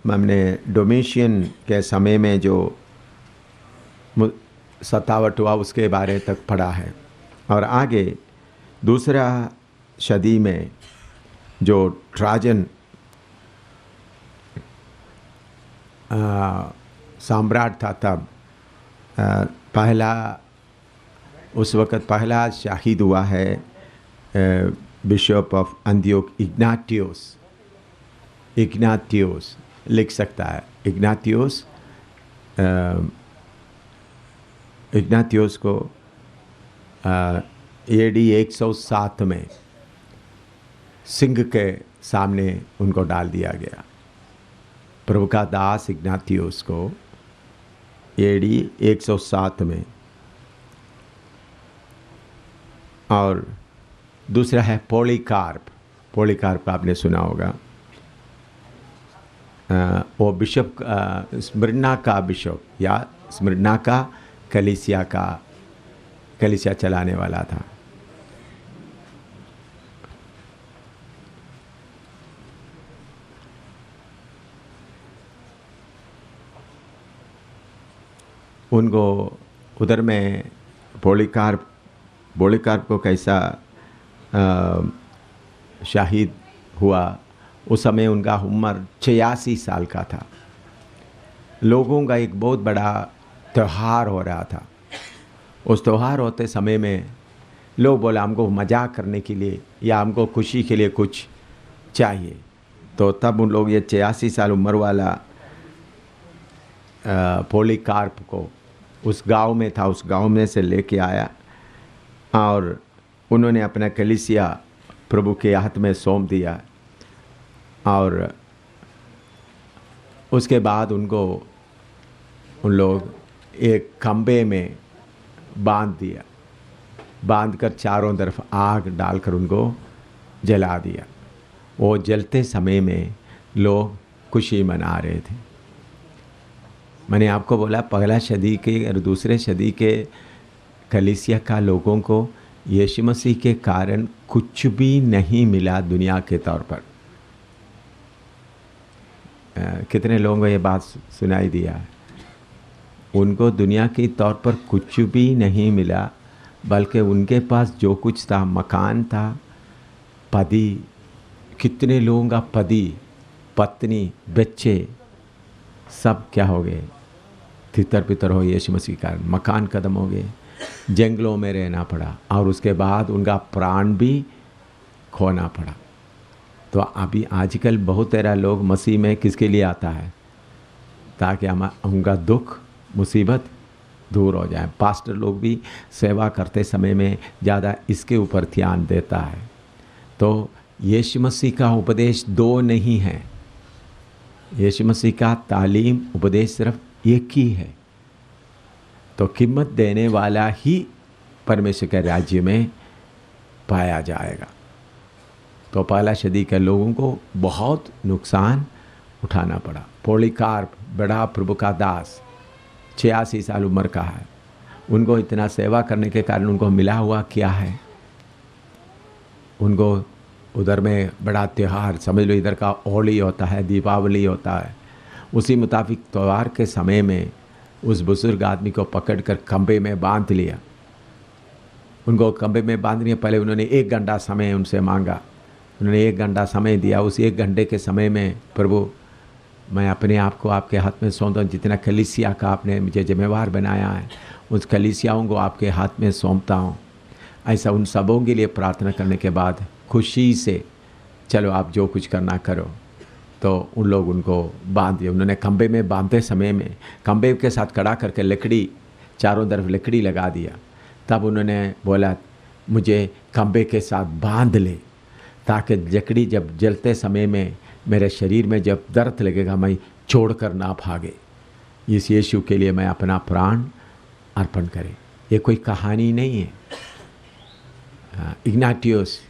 हमने डोमिशियन के समय में जो सतावट हुआ उसके बारे तक पढ़ा है, और आगे दूसरा सदी में जो ट्राजन सम्राट था तब पहला उस वक़्त पहला शहीद हुआ है बिशप ऑफ अंतियोक इग्नातियोस लिख सकता है। इग्नातियोस को AD 107 में सिंह के सामने उनको डाल दिया गया। प्रभु का दास इग्नातियोस को AD 107 में। और दूसरा है पोलीकार्प आपने सुना होगा। वो बिशप स्मिर्ना का बिशप या स्मिर्ना का कलीसिया चलाने वाला था। उनको उधर में पोलीकार्प को कैसा शहीद हुआ, उस समय उनका उम्र 86 साल का था। लोगों का एक बहुत बड़ा त्यौहार हो रहा था। उस त्यौहार होते समय में लोग बोले हमको मजाक करने के लिए या हमको खुशी के लिए कुछ चाहिए, तो तब उन लोग ये 86 साल उम्र वाला पोलीकार्प को उस गांव में था, उस गांव में से लेके आया और उन्होंने अपना कलीसिया प्रभु के हाथ में सौंप दिया। और उसके बाद उनको उन लोग एक खंबे में बांध कर चारों तरफ आग डालकर उनको जला दिया। वो जलते समय में लोग खुशी मना रहे थे। मैंने आपको बोला पहला सदी के और दूसरे सदी के कलीसिया का लोगों को यीशु मसीह के कारण कुछ भी नहीं मिला दुनिया के तौर पर। कितने लोगों को ये बात सुनाई दिया है? उनको दुनिया के तौर पर कुछ भी नहीं मिला, बल्कि उनके पास जो कुछ था, मकान था, पति, कितने लोगों का पति, पत्नी, बच्चे सब क्या हो गए? तितर पितर हो यीशु मसीह के कारण। मकान खत्म हो गए, जंगलों में रहना पड़ा और उसके बाद उनका प्राण भी खोना पड़ा। तो अभी आजकल बहुत सारा लोग मसीह में किसके लिए आता है? ताकि उनका दुख मुसीबत दूर हो जाए। पास्टर लोग भी सेवा करते समय में ज़्यादा इसके ऊपर ध्यान देता है। तो यीशु मसीह का उपदेश दो नहीं है। यीशु मसीह का तालीम उपदेश सिर्फ एक ही है। तो कीमत देने वाला ही परमेश्वर के राज्य में पाया जाएगा। तो पहला सदी के लोगों को बहुत नुकसान उठाना पड़ा। पोलीकार्प बड़ा प्रभु का दास 86 साल उम्र का है। उनको इतना सेवा करने के कारण उनको मिला हुआ क्या है? उनको उधर में बड़ा त्यौहार, समझ लो इधर का होली होता है, दीपावली होता है, उसी मुताबिक त्यौहार के समय में उस बुजुर्ग आदमी को पकड़कर खंबे में बांध लिया। उनको खंबे में बांध लिया। पहले उन्होंने 1 घंटा समय उनसे मांगा। उन्होंने 1 घंटा समय दिया। उस 1 घंटे के समय में प्रभु मैं अपने आप को आपके हाथ में सौंपता हूँ। जितना कलीसिया का आपने मुझे जिम्मेवार बनाया है, उस कलीसियाओं को आपके हाथ में सौंपता हूँ। ऐसा उन सबों के लिए प्रार्थना करने के बाद खुशी से चलो आप जो कुछ करना करो। तो उन लोग उनको बांध दिया। उन्होंने खंबे में बांधते समय में खंबे के साथ खड़ा करके लकड़ी, चारों तरफ लकड़ी लगा दिया। तब उन्होंने बोला मुझे खंबे के साथ बांध ले, ताकि लकड़ी जब जलते समय में मेरे शरीर में जब दर्द लगेगा मैं छोड़कर ना भागे। इस यीशु के लिए मैं अपना प्राण अर्पण करें। ये कोई कहानी नहीं है। इग्नातियोस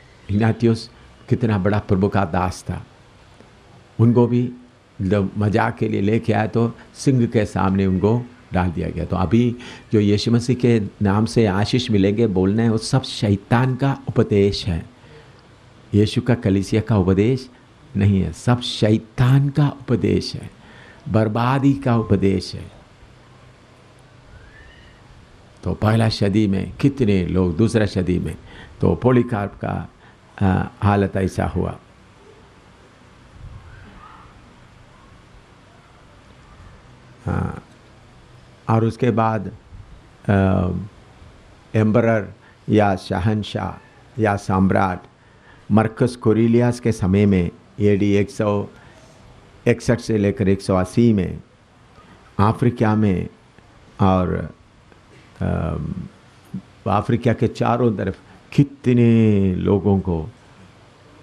कितना बड़ा प्रभु का दास था। उनको भी मजाक के लिए लेके आया तो सिंह के सामने उनको डाल दिया गया। तो अभी जो यीशु मसीह के नाम से आशीष मिलेंगे बोलना है, वो सब शैतान का उपदेश है। यीशु का कलीसिया का उपदेश नहीं है, सब शैतान का उपदेश है। बर्बादी का उपदेश है। तो पहला सदी में कितने लोग, दूसरा सदी में तो पॉलीकार्प का हालत ऐसा हुआ। और उसके बाद एम्बरर या शहनशाह या सम्राट मरकस कोरिलियस के समय में AD 161 से लेकर 180 में अफ्रीका में और अफ्रीका के चारों तरफ कितने लोगों को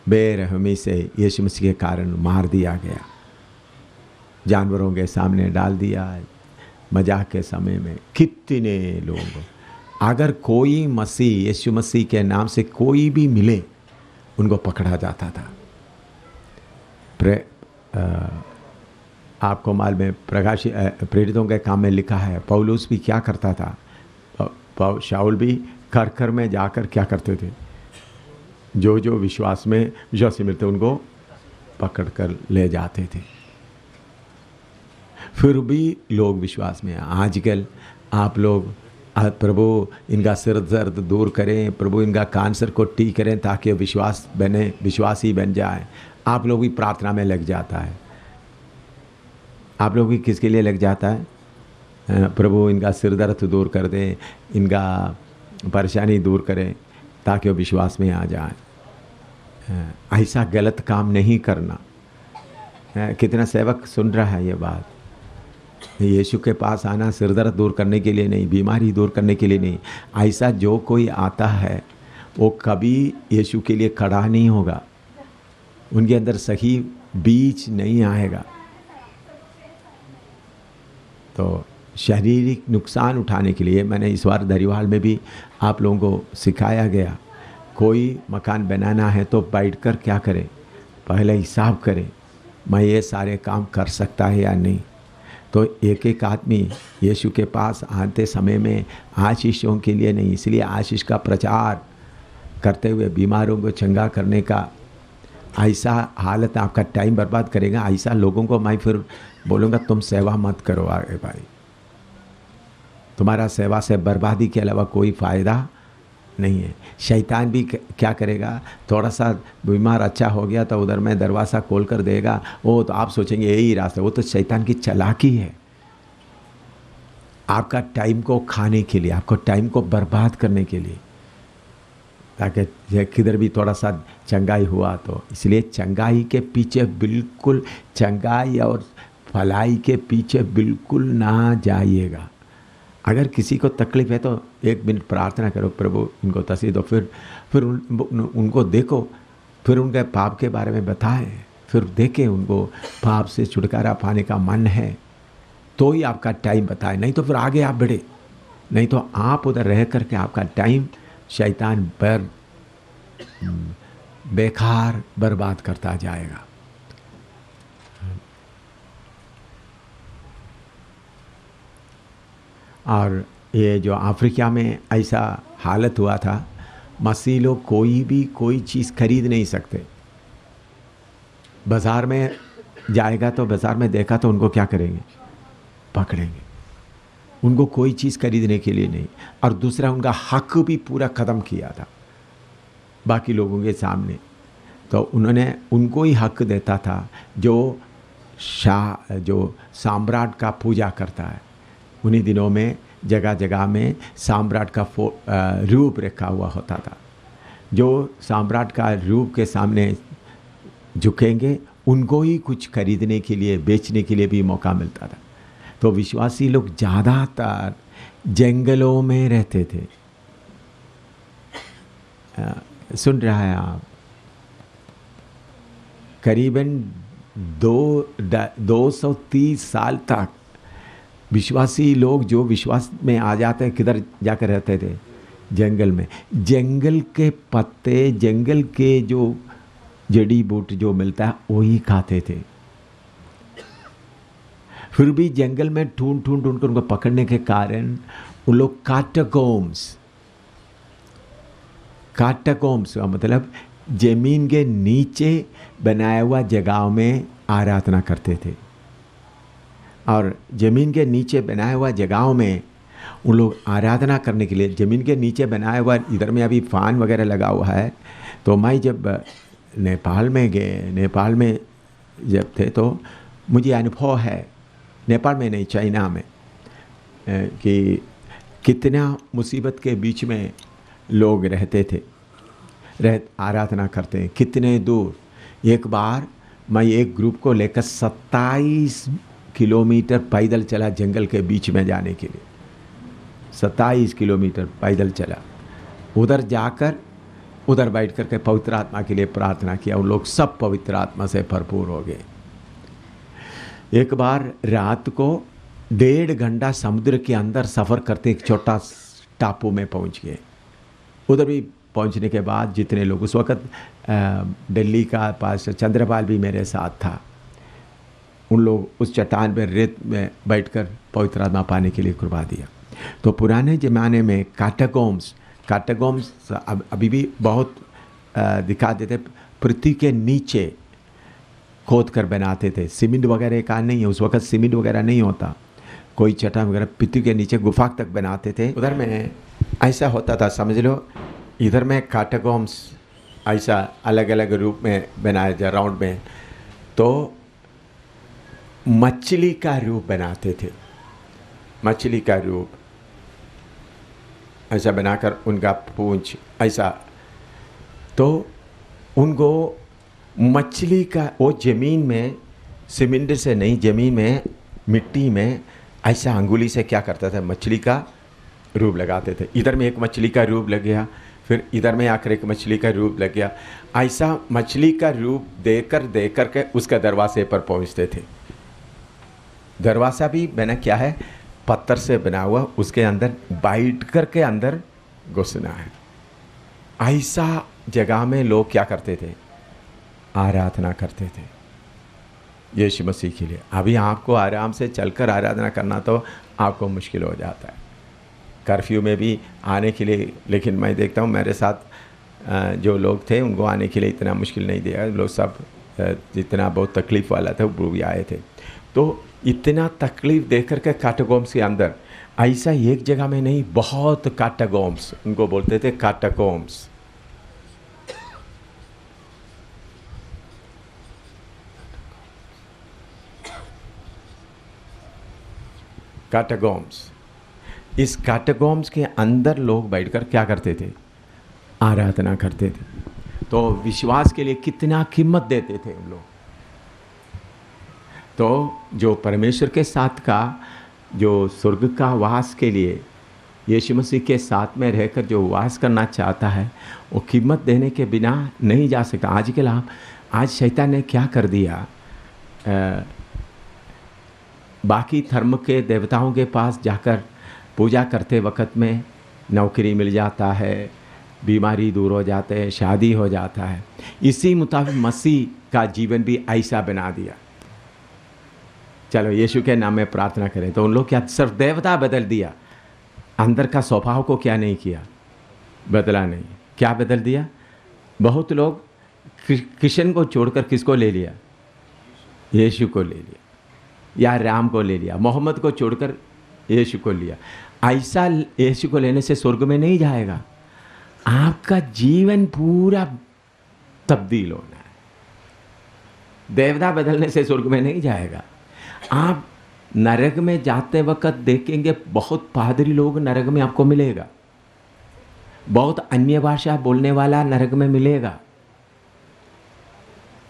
बेरहमी से यीशु मसीह के कारण मार दिया गया, जानवरों के सामने डाल दिया। मजाक के समय में कितने लोगों को, अगर कोई मसीह यीशु मसीह के नाम से कोई भी मिले उनको पकड़ा जाता था। आपको मालूम है प्रेरितों के काम में लिखा है, पौलुस भी क्या करता था, शाऊल भी घर घर में जाकर क्या करते थे, जो जो विश्वासी मिलते उनको पकड़ कर ले जाते थे। फिर भी लोग विश्वास में। आजकल आप लोग प्रभु इनका सिर दर्द दूर करें, प्रभु इनका कैंसर को ठीक करें ताकि विश्वासी बन जाए। आप लोग भी प्रार्थना में लग जाता है। आप लोग भी किसके लिए लग जाता है? प्रभु इनका सिर दर्द दूर कर दें, इनका परेशानी दूर करें ताकि वो विश्वास में आ जाए। ऐसा गलत काम नहीं करना। कितना सेवक सुन रहा है ये बात? यीशु के पास आना सिर दर्द दूर करने के लिए नहीं, बीमारी दूर करने के लिए नहीं। ऐसा जो कोई आता है वो कभी यीशु के लिए खड़ा नहीं होगा, उनके अंदर सही बीज नहीं आएगा। तो शारीरिक नुकसान उठाने के लिए मैंने इस बार दरिवाल में भी आप लोगों को सिखाया गया, कोई मकान बनाना है तो बैठकर क्या करें, पहले हिसाब करें मैं ये सारे काम कर सकता है या नहीं। तो एक एक आदमी यीशु के पास आते समय में आशीषों के लिए नहीं, इसलिए आशीष का प्रचार करते हुए बीमारों को चंगा करने का ऐसा हालत आपका टाइम बर्बाद करेगा। ऐसा लोगों को मैं फिर बोलूँगा तुम सेवा मत करो आगे भाई, तुम्हारा सेवा से बर्बादी के अलावा कोई फ़ायदा नहीं है। शैतान भी क्या करेगा, थोड़ा सा बीमार अच्छा हो गया तो उधर में दरवाज़ा खोल कर देगा, वो तो आप सोचेंगे यही रास्ता, वो तो शैतान की चालाकी है। आपका टाइम को खाने के लिए, आपको टाइम को बर्बाद करने के लिए, ताकि किधर भी थोड़ा सा चंगाई हुआ तो। इसलिए चंगाई के पीछे बिल्कुल, चंगाई और भलाई के पीछे बिल्कुल ना जाइएगा। अगर किसी को तकलीफ़ है तो 1 मिनट प्रार्थना करो, प्रभु इनको तसी दो, फिर उनको देखो, फिर उनके पाप के बारे में बताएं, फिर देखें उनको पाप से छुटकारा पाने का मन है तो ही आपका टाइम बताए, नहीं तो फिर आगे आप बढ़े, नहीं तो आप उधर रह करके आपका टाइम शैतान बेकार बर्बाद करता जाएगा। और ये जो अफ्रीका में ऐसा हालत हुआ था, मसीह लोग कोई चीज़ खरीद नहीं सकते। बाज़ार में जाएगा तो बाज़ार में देखा तो उनको क्या करेंगे, पकड़ेंगे। उनको कोई चीज़ खरीदने के लिए नहीं। और दूसरा उनका हक भी पूरा ख़त्म किया था बाकी लोगों के सामने। तो उन्होंने उनको ही हक देता था जो सम्राट का पूजा करता है। उन्हीं दिनों में जगह जगह में सम्राट का रूप रखा हुआ होता था। जो सम्राट का रूप के सामने झुकेंगे उनको ही कुछ खरीदने के लिए, बेचने के लिए भी मौका मिलता था। तो विश्वासी लोग ज़्यादातर जंगलों में रहते थे। सुन रहा है आप? करीबन 230 साल तक विश्वासी लोग जो विश्वास में आ जाते हैं किधर जाकर रहते थे, जंगल में। जंगल के पत्ते, जंगल के जो जड़ी बूटी जो मिलता है वही खाते थे। फिर भी जंगल में ढूंढ कर उनको पकड़ने के कारण उन लोग कैटाकॉम्ब्स का मतलब जमीन के नीचे बनाया हुआ जगहों में आराधना करते थे। और ज़मीन के नीचे बनाए हुआ जगहों में उन लोग आराधना करने के लिए, ज़मीन के नीचे बनाया हुआ, इधर में अभी फ़ान वगैरह लगा हुआ है। तो मैं जब नेपाल में जब थे तो मुझे अनुभव है, नेपाल में नहीं चाइना में, कि कितना मुसीबत के बीच में लोग रहते थे, आराधना करते हैं कितने दूर। एक बार मैं एक ग्रुप को लेकर 27 किलोमीटर पैदल चला जंगल के बीच में जाने के लिए। 27 किलोमीटर पैदल चला, उधर जाकर उधर बैठ कर के पवित्र आत्मा के लिए प्रार्थना किया। उन लोग सब पवित्र आत्मा से भरपूर हो गए। एक बार रात को 1.5 घंटा समुद्र के अंदर सफ़र करते एक छोटा टापू में पहुंच गए। उधर भी पहुंचने के बाद जितने लोग, उस वक़्त दिल्ली का पास चंद्रपाल भी मेरे साथ था, उन लोग उस चट्टान पर रेत में बैठकर पवित्र आत्मा पाने के लिए कृपा दिया। तो पुराने ज़माने में कैटाकॉम्स अभी भी बहुत दिखा देते, पृथ्वी के नीचे खोद कर बनाते थे। सीमेंट वगैरह का नहीं है, उस वक़्त सीमेंट वगैरह नहीं होता, कोई चट्टान वगैरह पृथ्वी के नीचे गुफा तक बनाते थे। उधर में ऐसा होता था, समझ लो, इधर में कैटाकॉम्स ऐसा अलग अलग रूप में बनाया जाए राउंड में, तो मछली का रूप बनाते थे। मछली का रूप ऐसा बनाकर उनका पूंछ ऐसा, तो उनको मछली का वो ज़मीन में, सीमेंट से नहीं, ज़मीन में मिट्टी में ऐसा अंगुली से क्या करता था, मछली का रूप लगाते थे। इधर में एक मछली का रूप लग गया, फिर इधर में आकर एक मछली का रूप लग गया। ऐसा मछली का रूप देकर के उसका दरवाजे पर पहुंचते थे। दरवाज़ा भी बना क्या है, पत्थर से बना हुआ, उसके अंदर बैठ कर के अंदर घुसना है। ऐसा जगह में लोग क्या करते थे, आराधना करते थे यीशु मसीह के लिए। अभी आपको आराम से चलकर आराधना करना तो आपको मुश्किल हो जाता है, कर्फ्यू में भी आने के लिए। लेकिन मैं देखता हूँ मेरे साथ जो लोग थे उनको आने के लिए इतना मुश्किल नहीं दिया, लोग सब जितना बहुत तकलीफ़ वाला था वो भी आए थे। तो इतना तकलीफ़ देख कर के कैटाकॉम्स के अंदर, ऐसा एक जगह में नहीं, बहुत कैटाकॉम्स, उनको बोलते थे कैटाकॉम्स। कैटाकॉम्स, इस कैटाकॉम्स के अंदर लोग बैठकर क्या करते थे, आराधना करते थे। तो विश्वास के लिए कितना कीमत देते थे उन लोग। तो जो परमेश्वर के साथ का, जो स्वर्ग का वास के लिए यीशु मसीह के साथ में रहकर जो वास करना चाहता है, वो कीमत देने के बिना नहीं जा सकता। आज शैतान ने क्या कर दिया, बाकी धर्म के देवताओं के पास जाकर पूजा करते वक्त में नौकरी मिल जाता है, बीमारी दूर हो जाते हैं, शादी हो जाता है। इसी मुताबिक मसीह का जीवन भी ऐसा बना दिया। चलो यीशु के नाम में प्रार्थना करें। तो उन लोग क्या सिर्फ देवता बदल दिया, अंदर का स्वभाव को क्या नहीं किया, बदला नहीं। क्या बदल दिया? बहुत लोग कृष्ण को छोड़कर किसको ले लिया, यीशु को ले लिया, या राम को ले लिया, मोहम्मद को छोड़कर यीशु को लिया। ऐसा यीशु को लेने से स्वर्ग में नहीं जाएगा, आपका जीवन पूरा तब्दील होना है। देवता बदलने से स्वर्ग में नहीं जाएगा। आप नरक में जाते वक्त देखेंगे बहुत पादरी लोग नरक में आपको मिलेगा, बहुत अन्य भाषा बोलने वाला नरक में मिलेगा,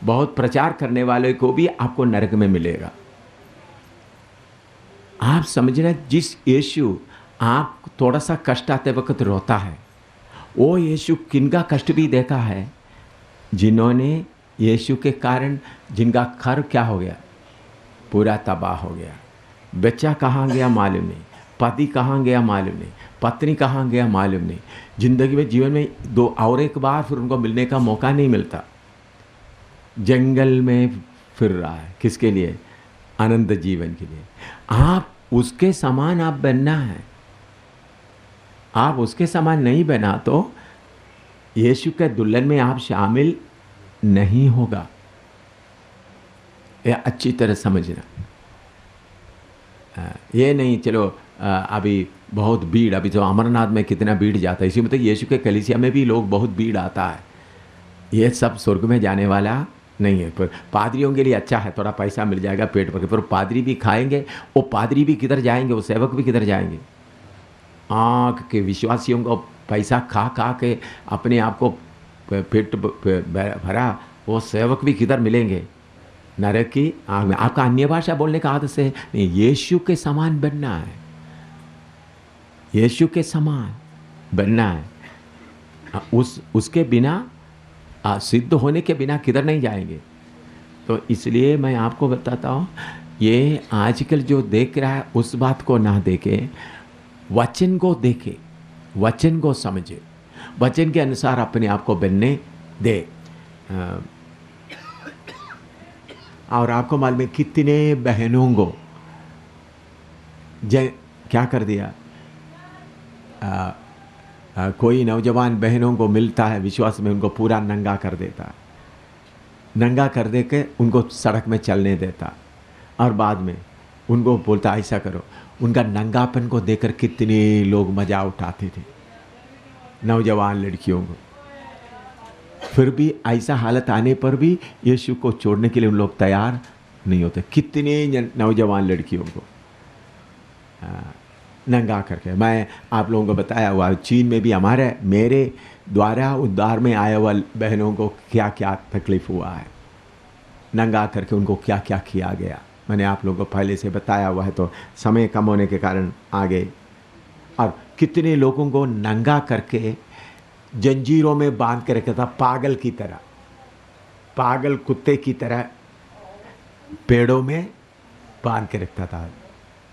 बहुत प्रचार करने वाले को भी आपको नरक में मिलेगा। आप समझना, जिस यीशु आप थोड़ा सा कष्ट आते वक्त रोता है, वो यीशु किनका कष्ट भी देखा है, जिन्होंने यीशु के कारण जिनका घर क्या हो गया, पूरा तबाह हो गया। बच्चा कहाँ गया मालूम नहीं, पति कहाँ गया मालूम नहीं, पत्नी कहाँ गया मालूम नहीं, जिंदगी में जीवन में दो और एक बार फिर उनको मिलने का मौका नहीं मिलता। जंगल में फिर रहा है, किसके लिए? आनंद जीवन के लिए। आप उसके समान आप बनना है। आप उसके समान नहीं बना तो यीशु के दुल्हन में आप शामिल नहीं होगा। यह अच्छी तरह समझना। ये नहीं चलो अभी बहुत भीड़, अभी तो अमरनाथ में कितना भीड़ जाता है, इसी मतलब यीशु के कलीसिया में भी लोग बहुत भीड़ आता है। ये सब स्वर्ग में जाने वाला नहीं है। पर पादरियों के लिए अच्छा है, थोड़ा पैसा मिल जाएगा पेट भर के, पर पादरी भी खाएंगे, वो पादरी भी किधर जाएंगे, वो सेवक भी किधर जाएंगे। आँख के विश्वासियों को पैसा खा खा के अपने आप को पेट भरा, वो सेवक भी किधर मिलेंगे, नरक की आग में। आपका अन्य भाषा बोलने का आदत से नहीं, यीशु के समान बनना है, यीशु के समान बनना है। उसके बिना सिद्ध होने के बिना किधर नहीं जाएंगे। तो इसलिए मैं आपको बताता हूँ, ये आजकल जो देख रहा है उस बात को ना देखे, वचन को देखे, वचन को समझे, वचन के अनुसार अपने आप को बनने दे। और आपको मालूम है कितने बहनों को क्या कर दिया, कोई नौजवान बहनों को मिलता है विश्वास में, उनको पूरा नंगा कर देता है, नंगा कर दे के उनको सड़क में चलने देता, और बाद में उनको बोलता ऐसा करो। उनका नंगापन को देखकर कितने लोग मज़ा उठाते थे, नौजवान लड़कियों को। फिर भी ऐसा हालत आने पर भी यीशु को छोड़ने के लिए उन लोग तैयार नहीं होते। कितने नौजवान लड़कियों को नंगा करके, मैं आप लोगों को बताया हुआ, चीन में भी मेरे द्वारा उद्धार में आए हुआ बहनों को क्या क्या तकलीफ़ हुआ है, नंगा करके उनको क्या क्या किया गया। मैंने आप लोगों को पहले से बताया हुआ है, तो समय कम होने के कारण आगे। और कितने लोगों को नंगा करके जंजीरों में बांध के रखा था, पागल की तरह, पागल कुत्ते की तरह पेड़ों में बांध के रखता था,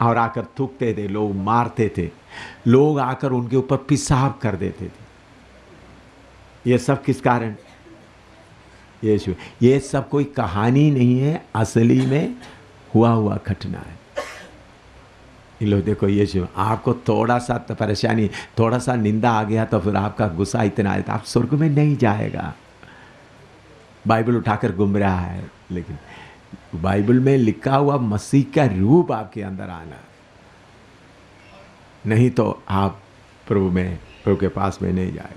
और आकर थूकते थे, लोग मारते थे, लोग आकर उनके ऊपर पेशाब कर देते थे। ये सब किस कारण? यीशु। ये सब कोई कहानी नहीं है, असली में हुआ घटना है। इन लोग देखो, यीशु आपको थोड़ा सा परेशानी, थोड़ा सा निंदा आ गया तो फिर आपका गुस्सा इतना आया, आप स्वर्ग में नहीं जाएगा। बाइबल उठाकर घूम रहा है, लेकिन बाइबल में लिखा हुआ मसीह का रूप आपके अंदर आना, नहीं तो आप प्रभु के पास में नहीं जाए।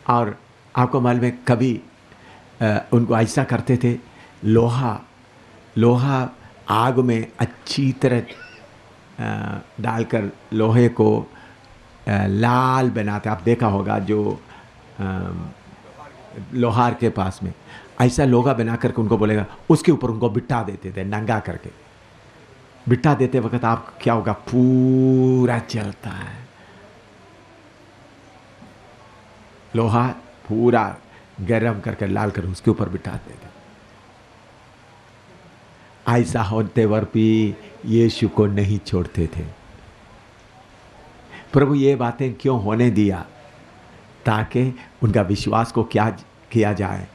और आपको मालूम है कभी उनको ऐसा करते थे, लोहा आग में अच्छी तरह डालकर लोहे को लाल बनाते। आप देखा होगा जो लोहार के पास में ऐसा लोहा बना करके उनको बोलेगा, उसके ऊपर उनको बिठा देते थे, नंगा करके बिठा देते वक्त आप क्या होगा, पूरा जलता है, लोहा पूरा गरम करके लाल कर उसके ऊपर बिठा देते। ऐसा होते वर भी यीशु को नहीं छोड़ते थे। प्रभु ये बातें क्यों होने दिया? ताकि उनका विश्वास को क्या किया जाए,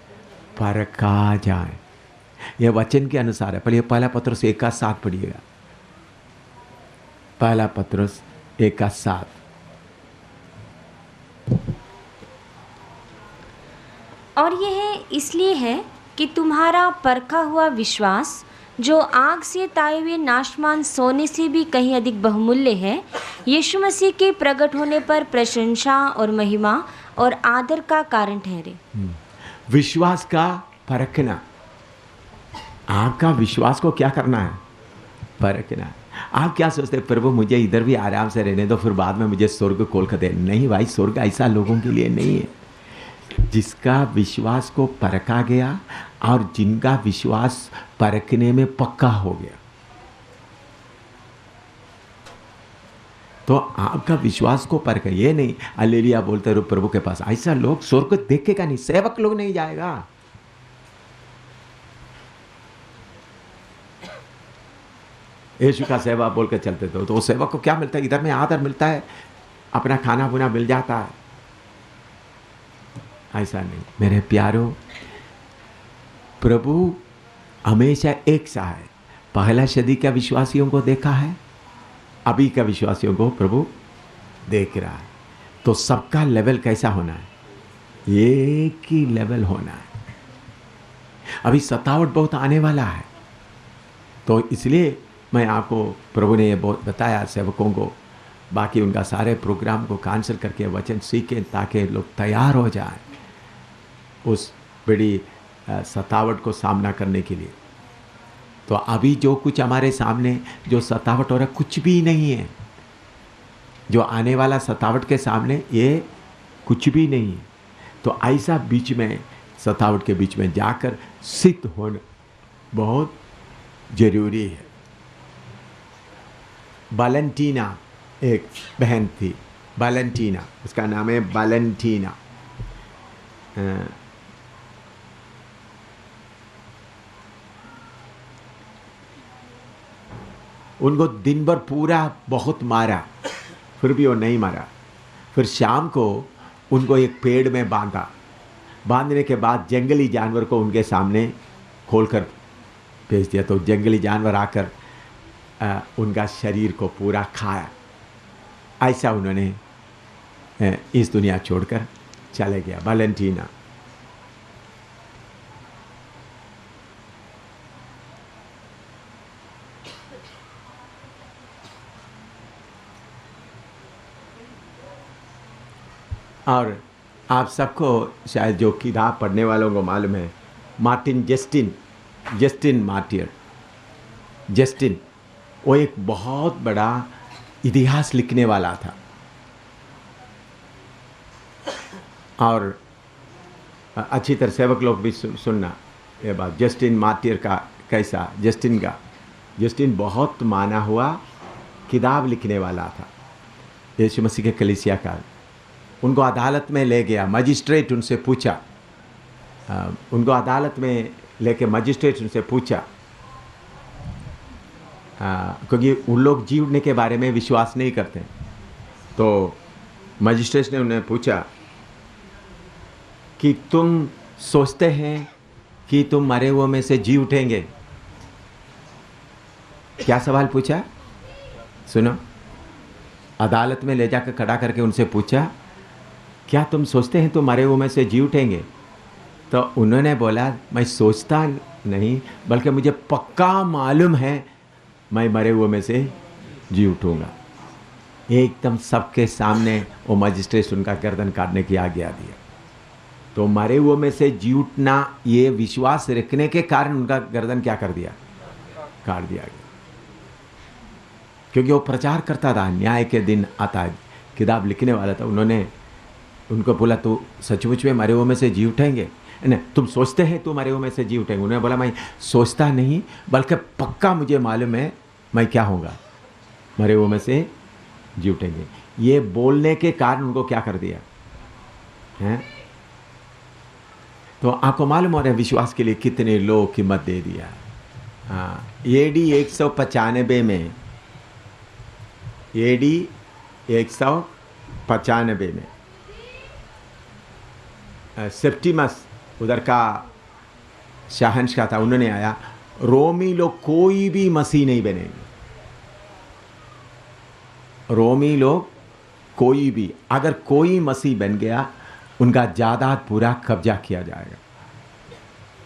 परखा जाए। यह वचन के अनुसार है। पहले पहला पत्रुस 1:7 पढ़िएगा, पहला पत्रुस 1:7। और यह इसलिए है कि तुम्हारा परखा हुआ विश्वास, जो आग से ताए हुए नाशमान सोने से भी कहीं अधिक बहुमूल्य है, यीशु मसीह के प्रकट होने पर प्रशंसा और महिमा और आदर का कारण ठहरे। विश्वास का परखना, आपका विश्वास को क्या करना है? परखना। आप क्या सोचते हैं, प्रभु मुझे इधर भी आराम से रहने दो, फिर बाद में मुझे स्वर्ग खोल कर दे। नहीं भाई, स्वर्ग ऐसा लोगों के लिए नहीं है। जिसका विश्वास को परखा गया और जिनका विश्वास परखने में पक्का हो गया, तो आपका विश्वास को परख, ये नहीं हालेलुया बोलते रहो प्रभु के पास। ऐसा लोग स्वर्ग देखेगा नहीं, सेवक लोग नहीं जाएगा। यीशु का सेवा बोल के चलते थे, तो वो सेवक को क्या मिलता है? इधर में आदर मिलता है, अपना खाना पीना मिल जाता है। ऐसा नहीं मेरे प्यारो, प्रभु हमेशा एक सा है। पहला सदी का विश्वासियों को देखा है, अभी का विश्वासियों को प्रभु देख रहा है। तो सबका लेवल कैसा होना है? एक ही लेवल होना है। अभी सतावट बहुत आने वाला है, तो इसलिए मैं आपको प्रभु ने ये बहुत बताया सेवकों को, बाकी उनका सारे प्रोग्राम को कैंसिल करके वचन सीखें ताकि लोग तैयार हो जाएं उस बड़ी सतावट को सामना करने के लिए। तो अभी जो कुछ हमारे सामने जो सतावट हो रहा है कुछ भी नहीं है, जो आने वाला सतावट के सामने ये कुछ भी नहीं है। तो ऐसा बीच में सतावट के बीच में जाकर सिद्ध होना बहुत जरूरी है। वैलेंटीना एक बहन थी, वैलेंटीना, उसका नाम है वैलेंटीना। उनको दिन भर पूरा बहुत मारा, फिर भी वो नहीं मारा। फिर शाम को उनको एक पेड़ में बांधा, बांधने के बाद जंगली जानवर को उनके सामने खोलकर भेज दिया। तो जंगली जानवर आकर उनका शरीर को पूरा खाया। ऐसा उन्होंने इस दुनिया छोड़कर चले गया वैलेंटीना। और आप सबको शायद जो किताब पढ़ने वालों को मालूम है, मार्टिन जस्टिन मार्टियर, जस्टिन वो एक बहुत बड़ा इतिहास लिखने वाला था। और अच्छी तरह सेवक लोग भी सुनना ये बात, जस्टिन मार्टियर का कैसा, जस्टिन बहुत माना हुआ किताब लिखने वाला था यीशु मसीह के कलीसिया का। उनको अदालत में ले गया, मजिस्ट्रेट उनसे पूछा, उनको अदालत में लेके मजिस्ट्रेट उनसे पूछा, क्योंकि उन लोग जी उठने के बारे में विश्वास नहीं करते। तो मजिस्ट्रेट ने उन्हें पूछा कि तुम सोचते हैं कि तुम मरे हुए में से जी उठेंगे? क्या सवाल पूछा सुनो, अदालत में ले जाकर खड़ा करके उनसे पूछा, क्या तुम सोचते हैं तुम मरे हुए में से जी उठेंगे? तो उन्होंने बोला, मैं सोचता नहीं बल्कि मुझे पक्का मालूम है मैं मरे हुए में से जी उठूंगा। एकदम सबके सामने वो मजिस्ट्रेट उनका गर्दन काटने की आज्ञा दिया। तो मरे हुए में से जी उठना ये विश्वास रखने के कारण उनका गर्दन क्या कर दिया, काट दिया गया। क्योंकि वो प्रचार करता था, न्याय के दिन आता है, किताब लिखने वाला था। उन्होंने उनको बोला, तो सचमुच में मरे हुए में से जी उठेंगे? नहीं, तुम सोचते हैं तो मरे हुए में से जी उठेंगे? उन्होंने बोला, मैं सोचता नहीं बल्कि पक्का मुझे मालूम है मैं क्या होऊंगा, मरे हुए में से जी उठेंगे। ये बोलने के कारण उनको क्या कर दिया है? तो आपको मालूम हो रहा है विश्वास के लिए कितने लोग कीमत दे दिया। हाँ, AD 195 में, AD 195 में सेप्टिमस उधर का शहंशाह था, उन्होंने आया, रोमी लोग कोई भी मसीह नहीं बनेंगे। रोमी लोग कोई भी, अगर कोई मसीह बन गया उनका जायदाद पूरा कब्जा किया जाएगा,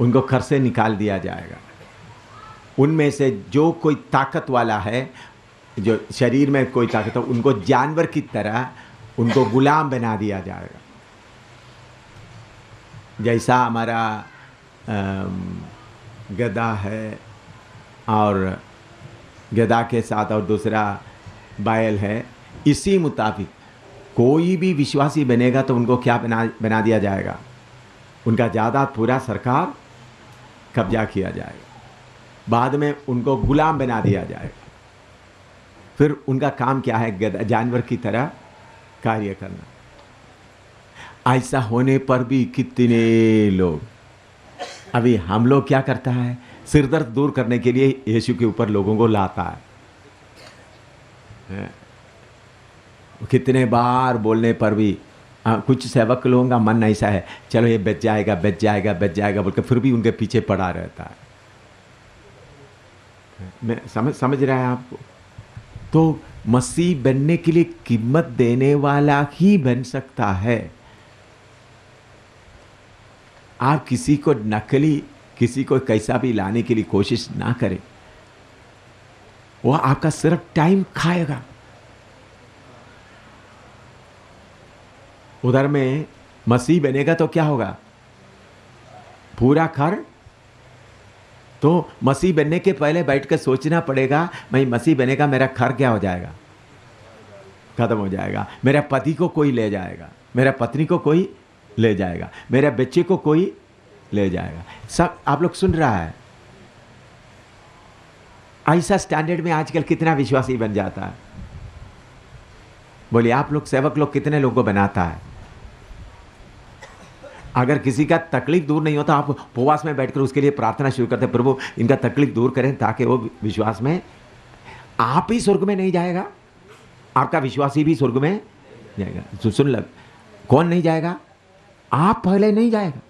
उनको घर से निकाल दिया जाएगा। उनमें से जो कोई ताकत वाला है, जो शरीर में कोई ताकत हो, उनको जानवर की तरह उनको गुलाम बना दिया जाएगा। जैसा हमारा गधा है और गधा के साथ और दूसरा बैल है, इसी मुताबिक कोई भी विश्वासी बनेगा तो उनको क्या बना दिया जाएगा, उनका जायदाद पूरा सरकार कब्जा किया जाएगा, बाद में उनको गुलाम बना दिया जाएगा। फिर उनका काम क्या है, जानवर की तरह कार्य करना। ऐसा होने पर भी कितने लोग, अभी हम लोग क्या करता है, सिर दर्द दूर करने के लिए यीशु के ऊपर लोगों को लाता है। कितने बार बोलने पर भी कुछ सेवक लोगों का मन ऐसा है, चलो ये बच जाएगा बच जाएगा बच जाएगा बोल के फिर भी उनके पीछे पड़ा रहता है। मैं समझ रहा है आपको? तो मसीह बनने के लिए कीमत देने वाला ही बन सकता है। आप किसी को नकली, किसी को कैसा भी लाने के लिए कोशिश ना करें। वो आपका सिर्फ टाइम खाएगा। उधर में मसीह बनेगा तो क्या होगा? पूरा घर। तो मसीह बनने के पहले बैठ कर सोचना पड़ेगा, मैं मसीह बनेगा, मेरा घर क्या हो जाएगा? खत्म हो जाएगा। मेरा पति को कोई ले जाएगा, मेरा पत्नी को कोई ले जाएगा, मेरे बच्चे को कोई ले जाएगा। सब आप लोग सुन रहा है? ऐसा स्टैंडर्ड में आजकल कितना विश्वासी बन जाता है। बोलिए, आप लोग सेवक लोग कितने लोगों को बनाता है? अगर किसी का तकलीफ दूर नहीं होता, आप उपवास में बैठकर उसके लिए प्रार्थना शुरू करते, प्रभु इनका तकलीफ दूर करें ताकि वो विश्वास में, आप ही स्वर्ग में नहीं जाएगा, आपका विश्वासी भी स्वर्ग में जाएगा। सुन लग, कौन नहीं जाएगा? आप पहले नहीं जाएगा,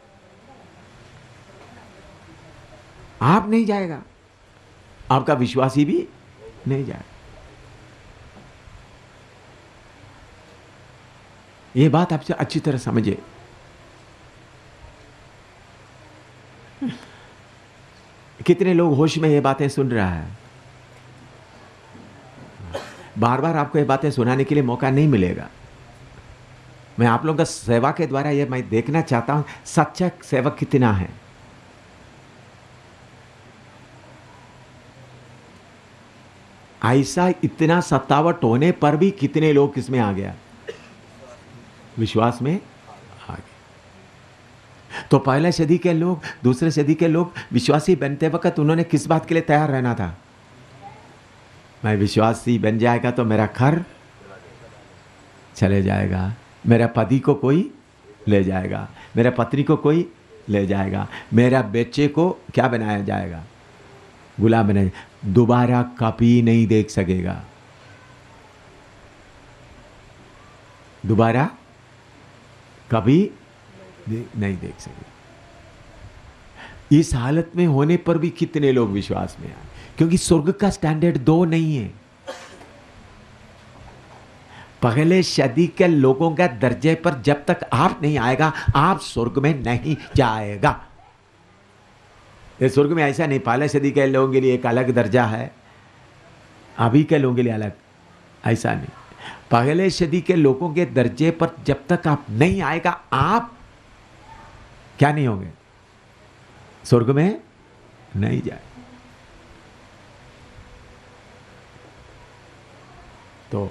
आप नहीं जाएगा, आपका विश्वासी भी नहीं जाएगा। ये बात आपसे अच्छी तरह समझिए। कितने लोग होश में ये बातें सुन रहा है? बार बार आपको ये बातें सुनाने के लिए मौका नहीं मिलेगा। मैं आप लोगों का सेवा के द्वारा ये मैं देखना चाहता हूं, सच्चा सेवक कितना है। ऐसा इतना सतावट होने पर भी कितने लोग किसमें आ गया? विश्वास में आ गए। तो पहले सदी के लोग, दूसरे सदी के लोग विश्वासी बनते वक्त उन्होंने किस बात के लिए तैयार रहना था? मैं विश्वासी बन जाएगा तो मेरा घर चले जाएगा, मेरा पति को कोई ले जाएगा, मेरा पत्नी को कोई ले जाएगा, मेरा बच्चे को क्या बनाया जाएगा? गुलाम बनाया, दोबारा कभी नहीं देख सकेगा, दोबारा कभी नहीं देख सके। इस हालत में होने पर भी कितने लोग विश्वास में आए? क्योंकि स्वर्ग का स्टैंडर्ड दो नहीं है। पहले सदी के लोगों का दर्जे पर जब तक आप नहीं आएगा, आप स्वर्ग में नहीं जाएगा। ये स्वर्ग में ऐसा नहीं, पहले सदी के लोगों के लिए एक अलग दर्जा है, अभी के लोगों के लिए अलग, ऐसा नहीं। पहले सदी के लोगों के दर्जे पर जब तक आप नहीं आएगा, आप क्या नहीं होंगे? स्वर्ग में नहीं जाए। तो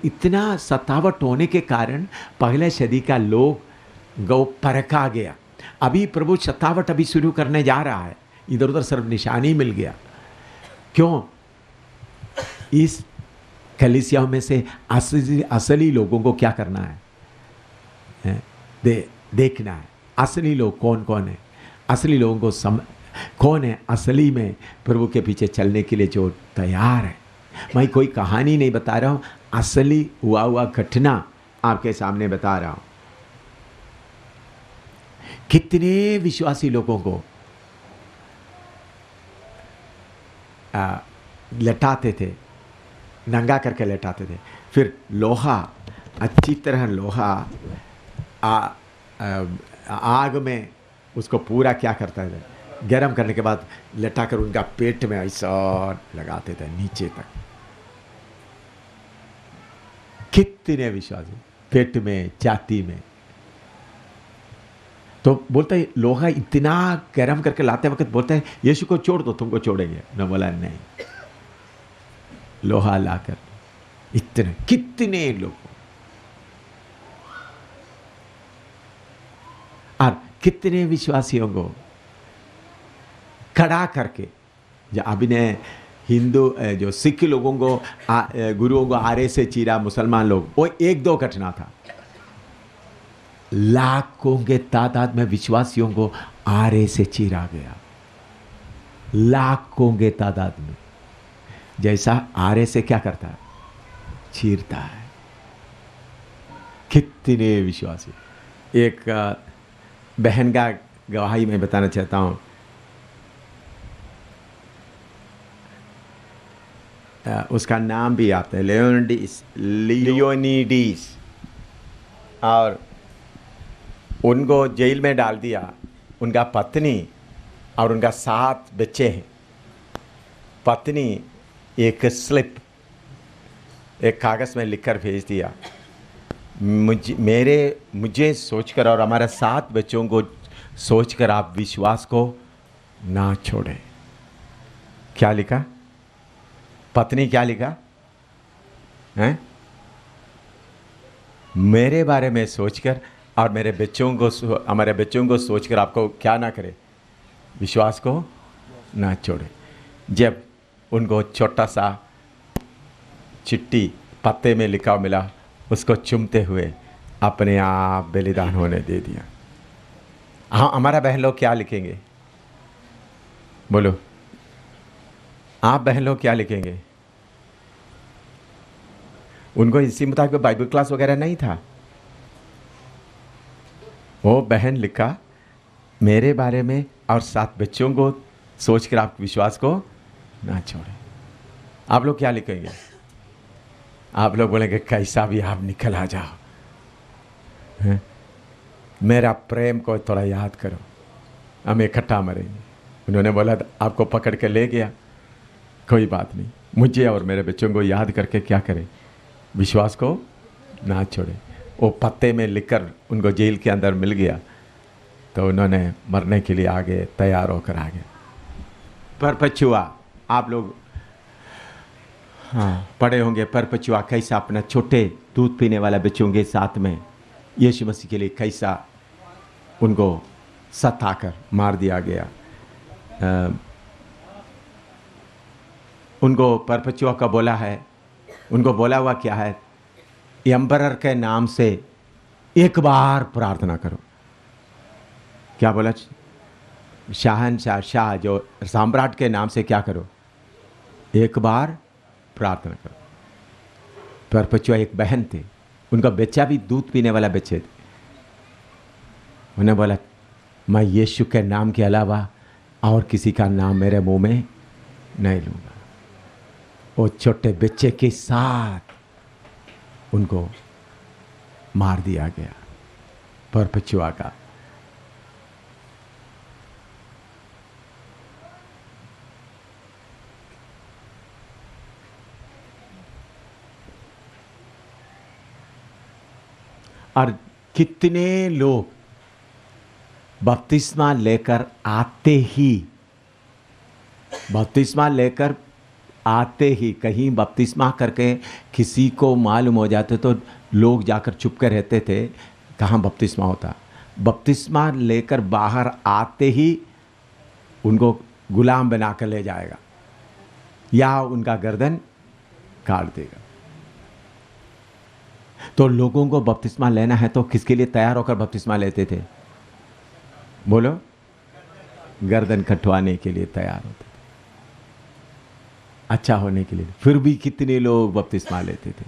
इतना सतावट होने के कारण पहले सदी का लोग गौ परखा गया। अभी प्रभु सतावट अभी शुरू करने जा रहा है, इधर उधर सिर्फ निशानी मिल गया। क्यों? इस कलीसियाओं में से असली लोगों को क्या करना है? देखना है असली लोग कौन कौन है, असली लोगों को कौन है असली में प्रभु के पीछे चलने के लिए जो तैयार है। मैं कोई कहानी नहीं बता रहा हूं, असली हुआ घटना आपके सामने बता रहा हूं। कितने विश्वासी लोगों को लटाते थे, नंगा करके लटाते थे, फिर लोहा, अच्छी तरह लोहा आग में उसको पूरा क्या करता है, गर्म करने के बाद लटाकर उनका पेट में ऐसा लगाते थे नीचे तक। कितने विश्वासी पेट में, छाती में। तो बोलता है लोहा इतना गर्म करके लाते वक्त बोलता है यीशु को छोड़ दो, तुमको छोड़ेंगे। न बोला नहीं, लोहा लाकर इतने कितने लोग और कितने विश्वासियों को खड़ा करके, जो अभी ने हिंदू जो सिख लोगों को गुरुओं को आरे से चीरा, मुसलमान लोग, वो एक दो घटना था। लाखों के तादाद में विश्वासियों को आरे से चीरा गया, लाखों के तादाद में। जैसा आरे से क्या करता है, चीरता है। कितने विश्वासी। एक बहन का गवाही मैं बताना चाहता हूं। उसका नाम भी आता है लियोनीडिस, और उनको जेल में डाल दिया। उनका पत्नी और उनका 7 बच्चे हैं। पत्नी एक स्लिप, एक कागज़ में लिखकर भेज दिया। मुझे सोचकर और हमारे 7 बच्चों को सोचकर आप विश्वास को ना छोड़ें। क्या लिखा? पत्नी क्या लिखा हैं? मेरे बारे में सोचकर और हमारे बच्चों को सोचकर आपको क्या ना करे, विश्वास को ना छोड़े। जब उनको छोटा सा चिट्ठी पत्ते में लिखा मिला, उसको चूमते हुए अपने आप बलिदान होने दे दिया। हाँ, हमारा बहन लोग क्या लिखेंगे? बोलो, आप बहन लोग क्या लिखेंगे? उनको इसी मुताबिक बाइबल क्लास वगैरह नहीं था। वो बहन लिखा मेरे बारे में और 7 बच्चों को सोचकर आप विश्वास को ना छोड़ें। आप लोग क्या लिखेंगे? आप लोग बोलेंगे कैसा भी आप निकल आ जाओ, हैं? मेरा प्रेम को थोड़ा याद करो, हम इकट्ठा मरेंगे। उन्होंने बोला आपको पकड़ के ले गया, कोई बात नहीं, मुझे और मेरे बच्चों को याद करके क्या करें, विश्वास को ना छोड़े। वो पत्ते में लिखकर उनको जेल के अंदर मिल गया, तो उन्होंने मरने के लिए आगे तैयार होकर आ गए। परपचुआ, आप लोग हाँ पढ़े होंगे, परपचुआ कैसा अपना छोटे दूध पीने वाला बच्चों के साथ में यीशु मसीह के लिए कैसा उनको सताकर मार दिया गया। उनको परपचुआ का बोला है, उनको बोला हुआ क्या है, एम्परर के नाम से एक बार प्रार्थना करो। क्या बोला? शाहनशाह, शाह जो सम्राट के नाम से क्या करो, एक बार प्रार्थना करो। परपचुआ एक बहन थे, उनका बच्चा भी दूध पीने वाला बच्चे थे। उन्हें बोला मैं यीशु के नाम के अलावा और किसी का नाम मेरे मुंह में नहीं लूँगा। वो छोटे बच्चे के साथ उनको मार दिया गया, परपचुआ का। और कितने लोग बपतिस्मा लेकर आते ही कहीं बपतिस्मा करके किसी को मालूम हो जाते तो लोग जाकर चुप कर रहते थे, कहाँ बपतिस्मा होता। बपतिस्मा लेकर बाहर आते ही उनको गुलाम बना कर ले जाएगा या उनका गर्दन काट देगा। तो लोगों को बपतिस्मा लेना है तो किसके लिए तैयार होकर बपतिस्मा लेते थे? बोलो, गर्दन कटवाने के लिए तैयार होते थे, अच्छा होने के लिए। फिर भी कितने लोग बपतिस्मा लेते थे।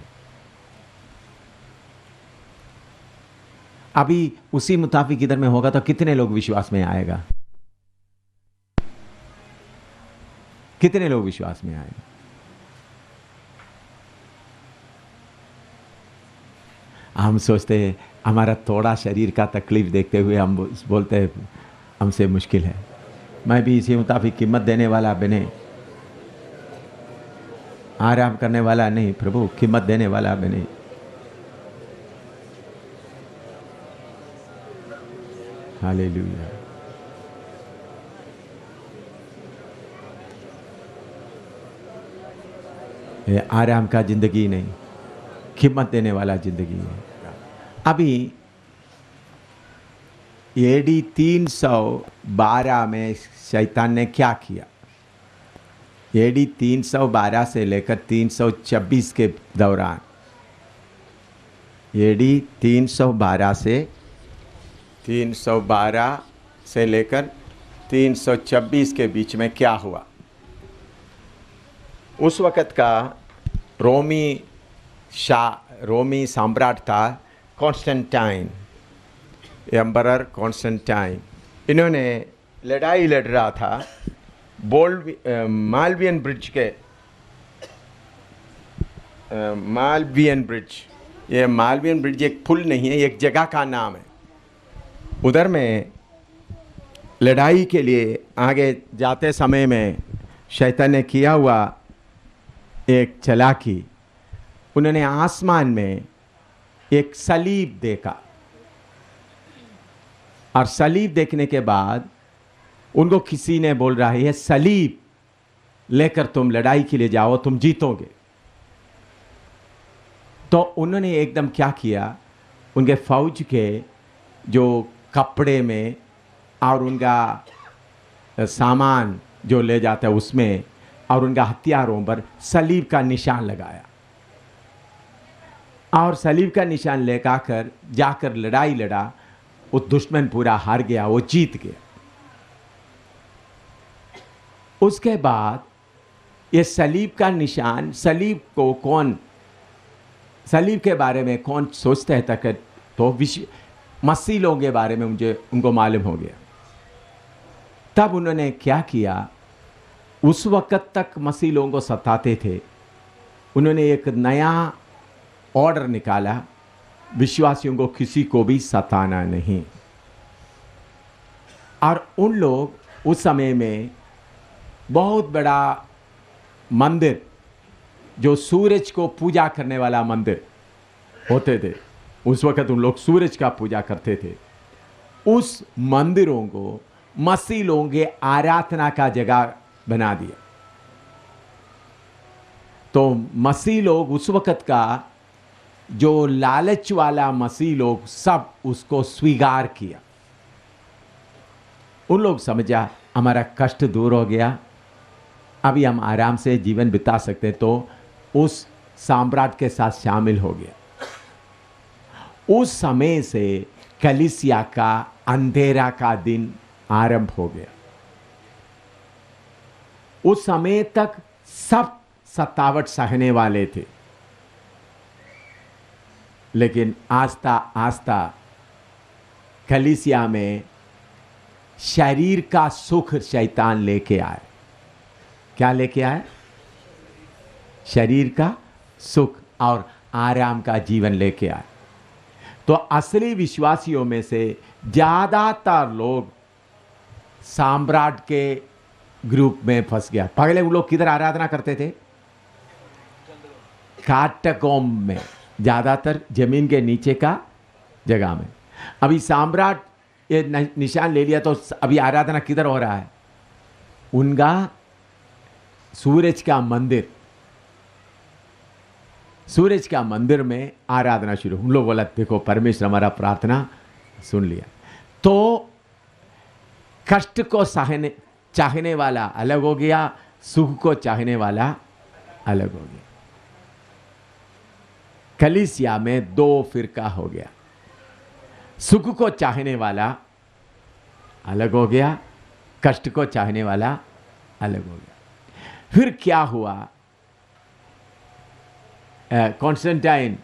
अभी उसी मुताबिक इधर में होगा तो कितने लोग विश्वास में आएगा? कितने लोग विश्वास में आएगा? हम सोचते हैं हमारा थोड़ा शरीर का तकलीफ देखते हुए हम बोलते हैं हमसे मुश्किल है। मैं भी इसी मुताबिक कीमत देने वाला बने, आराम करने वाला नहीं प्रभु, कीमत देने वाला बने। हालेलुया। ये आराम का जिंदगी नहीं, कीमत देने वाला जिंदगी है। अभी एडी 312 में शैतान ने क्या किया? एडी 312 से लेकर 326 के दौरान, एडी 312 से लेकर 326 के बीच में क्या हुआ? उस वक़्त का रोमी सम्राट था कॉन्स्टेंटाइन, एम्परर कॉन्स्टेंटाइन। इन्होंने लड़ाई लड़ रहा था मालवियन ब्रिज के मालवियन ब्रिज। ये मालवियन ब्रिज एक पुल नहीं है, एक जगह का नाम है। उधर में लड़ाई के लिए आगे जाते समय में शैतान ने किया हुआ एक चालाकी, उन्होंने आसमान में एक सलीब देखा और सलीब देखने के बाद उनको किसी ने बोल रहा है, ये सलीब लेकर तुम लड़ाई के लिए जाओ, तुम जीतोगे। तो उन्होंने एकदम क्या किया, उनके फौज के जो कपड़े में और उनका सामान जो ले जाता है उसमें और उनका हथियारों पर सलीब का निशान लगाया और सलीब का निशान लेकर जाकर लड़ाई लड़ा। वो दुश्मन पूरा हार गया, वो जीत गया। उसके बाद ये सलीब का निशान, सलीब को कौन, सलीब के बारे में कौन सोचते हैं तक, तो मसीह लोगों के बारे में मुझे उनको मालूम हो गया। तब उन्होंने क्या किया, उस वक्त तक मसीह लोगों को सताते थे, उन्होंने एक नया ऑर्डर निकाला, विश्वासियों को किसी को भी सताना नहीं। और उन लोग उस समय में बहुत बड़ा मंदिर, जो सूरज को पूजा करने वाला मंदिर होते थे, उस वक्त उन लोग सूरज का पूजा करते थे, उस मंदिरों को मसीह लोगों के आराधना का जगह बना दिया। तो मसीह लोग उस वक्त का जो लालच वाला मसीह लोग सब उसको स्वीकार किया। उन लोग समझा हमारा कष्ट दूर हो गया, अभी हम आराम से जीवन बिता सकते, तो उस साम्राज्य के साथ शामिल हो गया। उस समय से कलीसिया का अंधेरा का दिन आरंभ हो गया। उस समय तक सब सतावट सहने वाले थे, लेकिन आस्ता आस्ता कलीसिया में शरीर का सुख शैतान लेके आए। क्या लेके आए? शरीर का सुख और आराम का जीवन लेके आए। तो असली विश्वासियों में से ज्यादातर लोग साम्राज्य के ग्रुप में फंस गया। पहले वो लोग किधर आराधना करते थे? काटकोम में, ज्यादातर जमीन के नीचे का जगह में। अभी साम्राज्य ये निशान ले लिया, तो अभी आराधना किधर हो रहा है? उनका सूरज का मंदिर, सूरज का मंदिर में आराधना शुरू। उन लोग बोला, देखो परमेश्वर हमारा प्रार्थना सुन लिया। तो कष्ट को सहने चाहने वाला अलग हो गया, सुख को चाहने वाला अलग हो गया। कलीसिया में दो फिरका हो गया, सुख को चाहने वाला अलग हो गया, कष्ट को चाहने वाला अलग हो गया। फिर क्या हुआ? कॉन्स्टेंटाइन,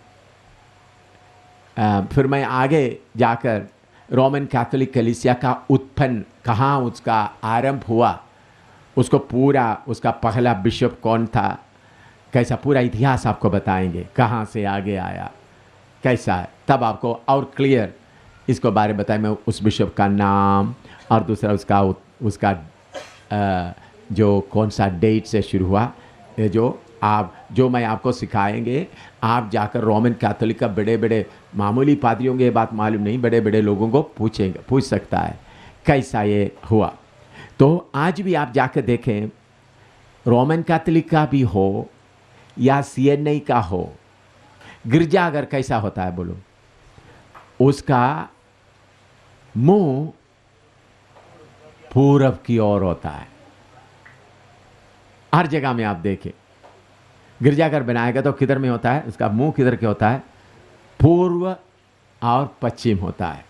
फिर मैं आगे जाकर रोमन कैथोलिक कलीसिया का उत्पन्न, कहाँ उसका आरंभ हुआ, उसको पूरा, उसका पहला बिशप कौन था, कैसा पूरा इतिहास आपको बताएंगे, कहाँ से आगे आया, कैसा है, तब आपको और क्लियर इसको बारे में बताएं। मैं उस बिशप का नाम और दूसरा उसका जो कौन सा डेट से शुरू हुआ, जो मैं आपको सिखाएंगे। आप जाकर रोमन कैथोलिक का बड़े बड़े मामूली पादरियों ये बात मालूम नहीं, बड़े बड़े लोगों को पूछ सकता है कैसा ये हुआ। तो आज भी आप जाकर देखें, रोमन कैथोलिक का भी हो या सीएनआई का हो, गिरजा अगर कैसा होता है बोलो, उसका मुंह पूरब की ओर होता है। हर जगह में आप देखें, गिरजाघर बनाएगा तो किधर में होता है, उसका मुंह किधर के होता है? पूर्व और पश्चिम होता है।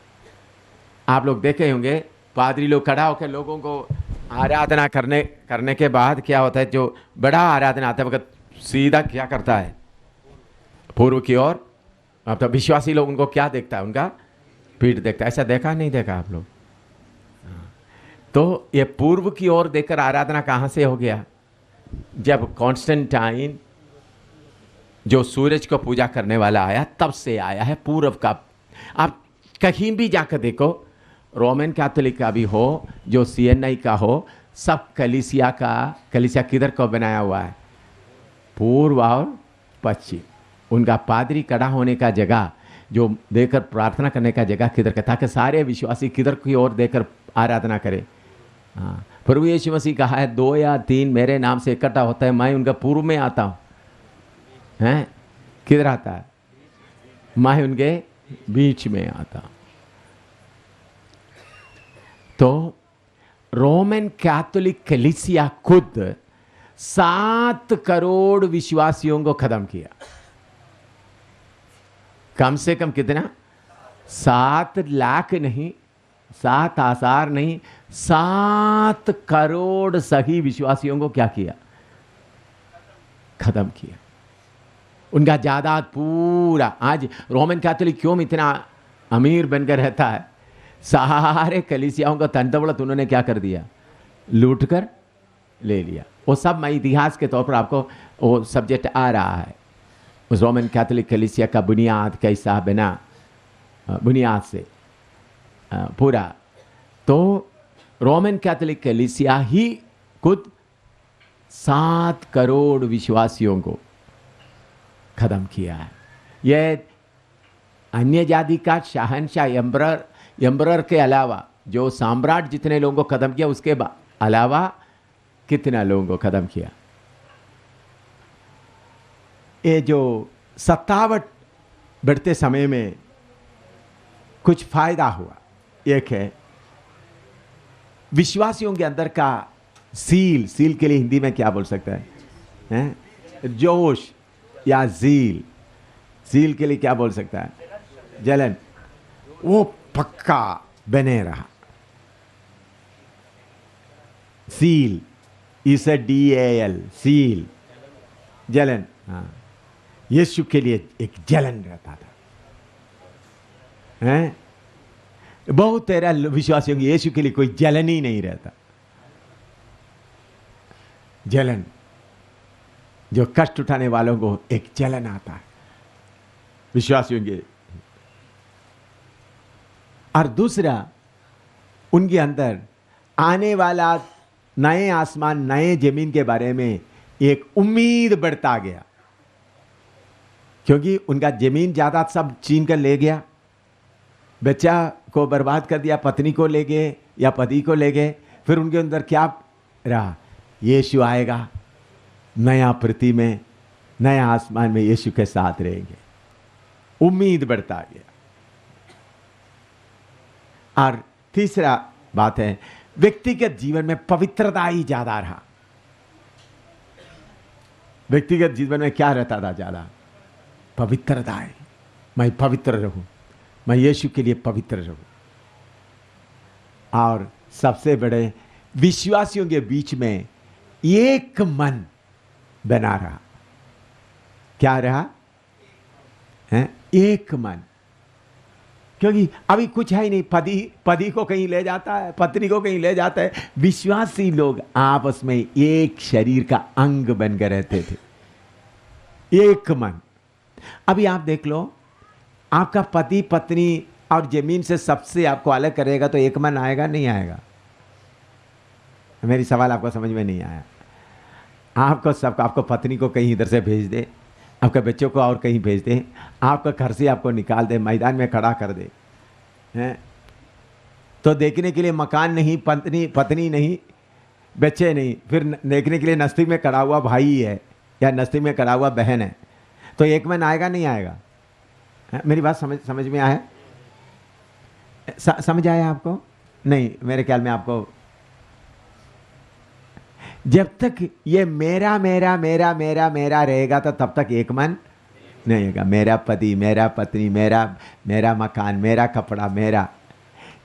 आप लोग देखे होंगे, पादरी लोग खड़ा होकर लोगों को आराधना करने के बाद क्या होता है, जो बड़ा आराधना आता है वक्त सीधा क्या करता है? पूर्व की ओर। अब तो विश्वासी लोग उनको क्या देखता है? उनका पीठ देखता है। ऐसा देखा नहीं देखा आप लोग? तो ये पूर्व की ओर देखकर आराधना कहाँ से हो गया? जब कॉन्स्टेंटाइन जो सूरज को पूजा करने वाला आया, तब से आया है पूर्व का। आप कहीं भी जाकर देखो, रोमन कैथोलिक का भी हो, जो सीएनआई का हो, सब कलीसिया किधर को बनाया हुआ है? पूर्व और पश्चिम। उनका पादरी खड़ा होने का जगह, जो देकर प्रार्थना करने का जगह किधर का, ताकि सारे विश्वासी किधर की ओर देकर आराधना करें। हाँ, प्रभु यीशु मसीह कहा है 2 या 3 मेरे नाम से इकट्ठा होता है, मैं उनका पूर्व में आता हूँ। हैं, किधर आता है? मैं उनके बीच में आता हूँ। तो रोमन कैथोलिक कलीसिया खुद 7 करोड़ विश्वासियों को खत्म किया। कम से कम कितना? 7 लाख नहीं, 7,000 नहीं, 7 करोड़ सही विश्वासियों को क्या किया? खत्म किया। उनका जायदाद पूरा। आज रोमन कैथोलिक क्यों इतना अमीर बनकर रहता है? सारे कलीसियाओं का धन दौलत उन्होंने क्या कर दिया? लूट कर ले लिया। वो सब मैं इतिहास के तौर पर आपको वो सब्जेक्ट आ रहा है। उस रोमन कैथोलिक कलीसिया का बुनियाद कैसा बना, बुनियाद से पूरा। तो रोमन कैथोलिक कलीसिया ही खुद 7 करोड़ विश्वासियों को खत्म किया है। यह अन्य जाति का शहनशाह एम्परर के अलावा जो सम्राट जितने लोगों को खत्म किया, उसके अलावा कितना लोगों को खत्म किया। ये जो सत्तावट बढ़ते समय में कुछ फायदा हुआ। एक है विश्वासियों के अंदर का सील के लिए हिंदी में क्या बोल सकता है? जोश या सील के लिए क्या बोल सकता है? जलन। वो पक्का बने रहा। सील इस DAL, सील, जलन। हाँ, यीशु के लिए एक जलन रहता था। हैं? बहुत तेरा विश्वासियों की यीशु के लिए कोई जलन ही नहीं रहता। जलन, जो कष्ट उठाने वालों को एक जलन आता है विश्वासियों के। और दूसरा, उनके अंदर आने वाला नए आसमान नए जमीन के बारे में एक उम्मीद बढ़ता गया, क्योंकि उनका जमीन जायदाद सब छीन कर ले गया, बच्चा को बर्बाद कर दिया, पत्नी को ले गए या पति को ले गए। फिर उनके अंदर क्या रहा? यीशु आएगा, नया पृथ्वी में नया आसमान में यीशु के साथ रहेंगे। उम्मीद बढ़ता गया। और तीसरा बात है, व्यक्तिगत जीवन में पवित्रता ही ज्यादा रहा। व्यक्तिगत जीवन में क्या रहता था ज्यादा? पवित्रता है। मैं पवित्र रहूं, मैं यीशु के लिए पवित्र रहूं। और सबसे बड़े, विश्वासियों के बीच में एक मन बना रहा। क्या रहा? है एक मन। क्योंकि अभी कुछ है ही नहीं। पति को कहीं ले जाता है, पत्नी को कहीं ले जाता है। विश्वासी लोग आपस में एक शरीर का अंग बनकर रहते थे, एक मन। अभी आप देख लो, आपका पति पत्नी और जमीन से सबसे आपको अलग करेगा तो एक मन आएगा? नहीं आएगा। मेरी सवाल आपको समझ में नहीं आया। आपको पत्नी को कहीं इधर से भेज दे, आपके बच्चों को और कहीं भेज दे, आपका घर से आपको निकाल दे, मैदान में खड़ा कर दे, हैं? तो देखने के लिए मकान नहीं, पत्नी नहीं, बच्चे नहीं, फिर देखने के लिए नस्ती में खड़ा हुआ भाई है या नस्ती में खड़ा हुआ बहन है, तो एक मन आएगा? नहीं आएगा। मेरी बात समझ में आया? समझ आया आपको? नहीं, मेरे ख्याल में आपको, जब तक ये मेरा मेरा मेरा मेरा मेरा रहेगा तो तब तक एक मन नहीं होगा। मेरा पति, मेरा पत्नी, मेरा मकान, मेरा कपड़ा, मेरा।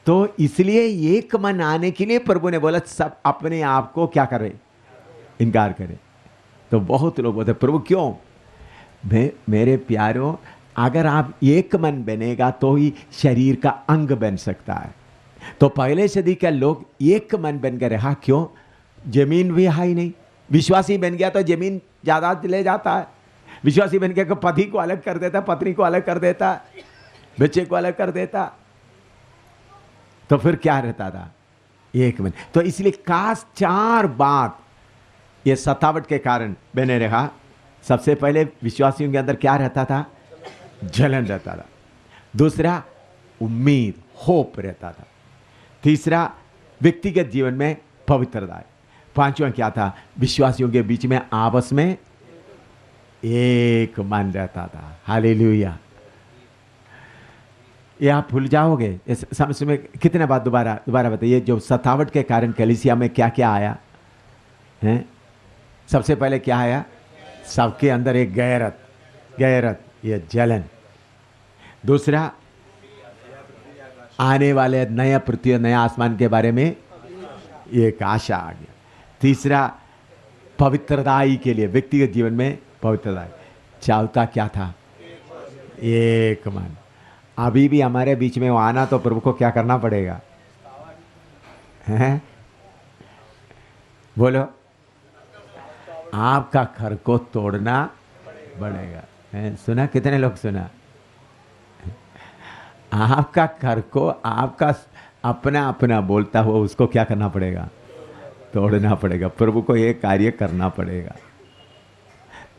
तो इसलिए एक मन आने के लिए प्रभु ने बोला सब अपने आप को क्या करे? इनकार करे। तो बहुत लोग बोलते प्रभु क्यों? मेरे प्यारों, अगर आप एक मन बनेगा तो ही शरीर का अंग बन सकता है। तो पहले सदी के लोग एक मन बनकर रहा। क्यों? जमीन भी है ही नहीं। विश्वासी बन गया तो जमीन ज्यादा ले जाता है। विश्वासी बन गया तो पति को अलग कर देता, पत्नी को अलग कर देता, बच्चे को अलग कर देता। तो फिर क्या रहता था? एक मन। तो इसलिए खास 4 बात ये सतावट के कारण बने रहा। सबसे पहले विश्वासियों के अंदर क्या रहता था? जलन रहता था। दूसरा, उम्मीद, होप रहता था। तीसरा, व्यक्तिगत जीवन में पवित्रता है। पांचवा क्या था? विश्वासियों के बीच में आपस में एक मन रहता था। हालेलुया। ये आप भूल जाओगे इस समझ में। कितने बात दोबारा बताइए। जो सतावट के कारण कलीसिया में क्या क्या आया है? सबसे पहले क्या आया? सबके अंदर एक गैरत, ये जलन। दूसरा, आने वाले नया पृथ्वी, नया आसमान के बारे में एक आशा आ गया। तीसरा, पवित्रताई के लिए व्यक्तिगत जीवन में पवित्रता। चौथा क्या था? एक मन। अभी भी हमारे बीच में वो आना तो प्रभु को क्या करना पड़ेगा? हैं? बोलो। आपका घर को तोड़ना पड़ेगा। हैं? सुना? कितने लोग सुना? आपका घर को आपका अपना अपना बोलता हुआ उसको क्या करना पड़ेगा? तोड़ना पड़ेगा। प्रभु को ये कार्य करना पड़ेगा,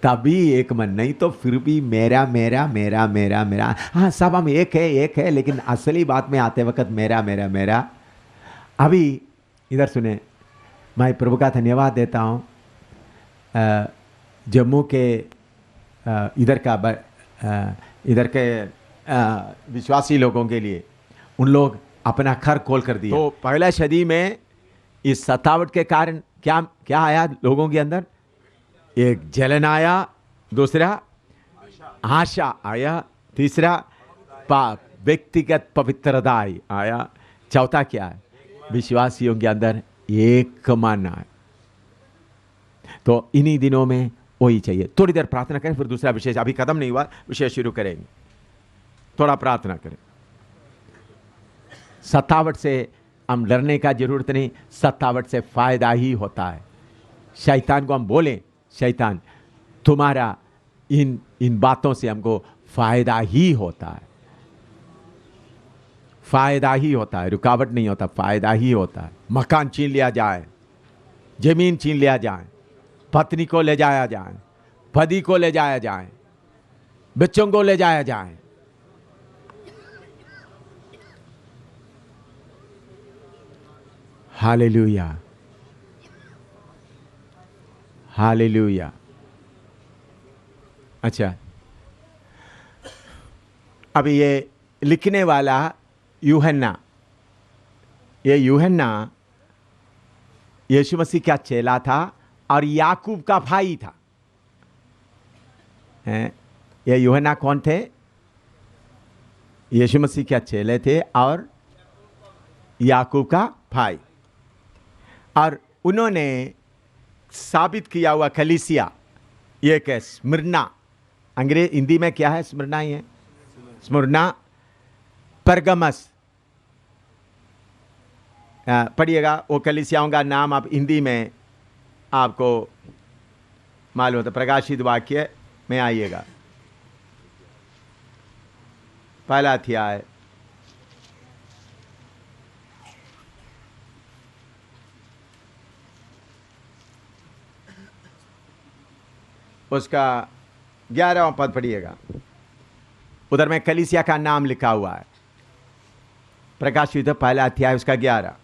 तभी एक मन। नहीं तो फिर भी मेरा मेरा मेरा मेरा मेरा। हाँ, सब हम एक है, लेकिन असली बात में आते वक्त मेरा मेरा मेरा। अभी इधर सुने, मैं प्रभु का धन्यवाद देता हूँ। जम्मू के इधर के विश्वासी लोगों के लिए उन लोग अपना घर खोल कर दिया। तो पहला सदी में इस सतावट के कारण क्या क्या आया लोगों के अंदर? एक जलन आया। दूसरा, आशा आया। तीसरा, व्यक्तिगत पवित्रता आया। चौथा क्या है? विश्वासियों के अंदर एक मन आया। तो इन्हीं दिनों में वही चाहिए। थोड़ी देर प्रार्थना करें, फिर दूसरा विषय। अभी खत्म नहीं हुआ, विषय शुरू करेंगे। थोड़ा प्रार्थना करें। सतावट से हम डरने का जरूरत नहीं, सतावट से फायदा ही होता है। शैतान को हम बोलें, शैतान तुम्हारा इन बातों से हमको फायदा ही होता है, फायदा ही होता है, रुकावट नहीं होता, फायदा ही होता है। मकान छीन लिया जाए, जमीन छीन लिया जाए, पत्नी को ले जाया जाए, पति को ले जाया जाए, बच्चों को ले जाया जाए, हालेलुया, हालेलुया। अच्छा, अभी ये लिखने वाला यूहन्ना, ये यूहन्ना यीशु मसीह का चेला था और याकूब का भाई था। ये यूहन्ना कौन थे? यीशु मसीह के चेले थे और याकूब का भाई। और उन्होंने साबित किया हुआ कलीसिया, ये क्या? स्मिर्ना। अंग्रेजी हिंदी में क्या है? स्मिर्ना ही है। स्मिर्ना, परगमस, पढ़िएगा वो कलीसियाओं का नाम। आप हिंदी में आपको मालूम होता, प्रकाशित वाक्य में आइएगा, पहला अध्याय, उसका 11वां पद पढ़िएगा। उधर में कलीसिया का नाम लिखा हुआ है। प्रकाशित पहला अध्याय उसका 11।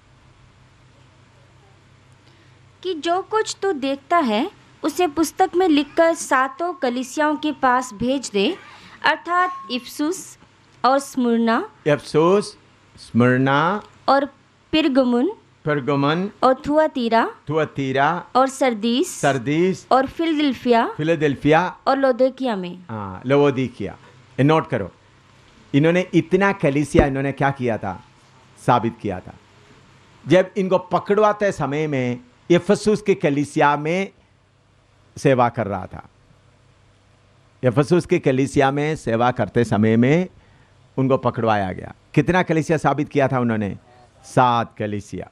कि जो कुछ तू देखता है उसे पुस्तक में लिखकर सातों कलीसियाओं के पास भेज दे, अर्थात इफिसुस और स्मुर्ना, इफिसुस, स्मुर्ना और पिरगमुन और थुआतीरा और सरदीस और फिलदिल्फिया और लौदीकिया में। लवोदिकिया। नोट करो, इन्होंने इतना कलीसिया इन्होंने क्या किया था? साबित किया था। जब इनको पकड़वाते समय में इफिसुस के कलीसिया में सेवा कर रहा था। इफिसुस के कलीसिया में सेवा करते समय में उनको पकड़वाया गया। कितना कलीसिया साबित किया था उन्होंने? 7 कलीसिया।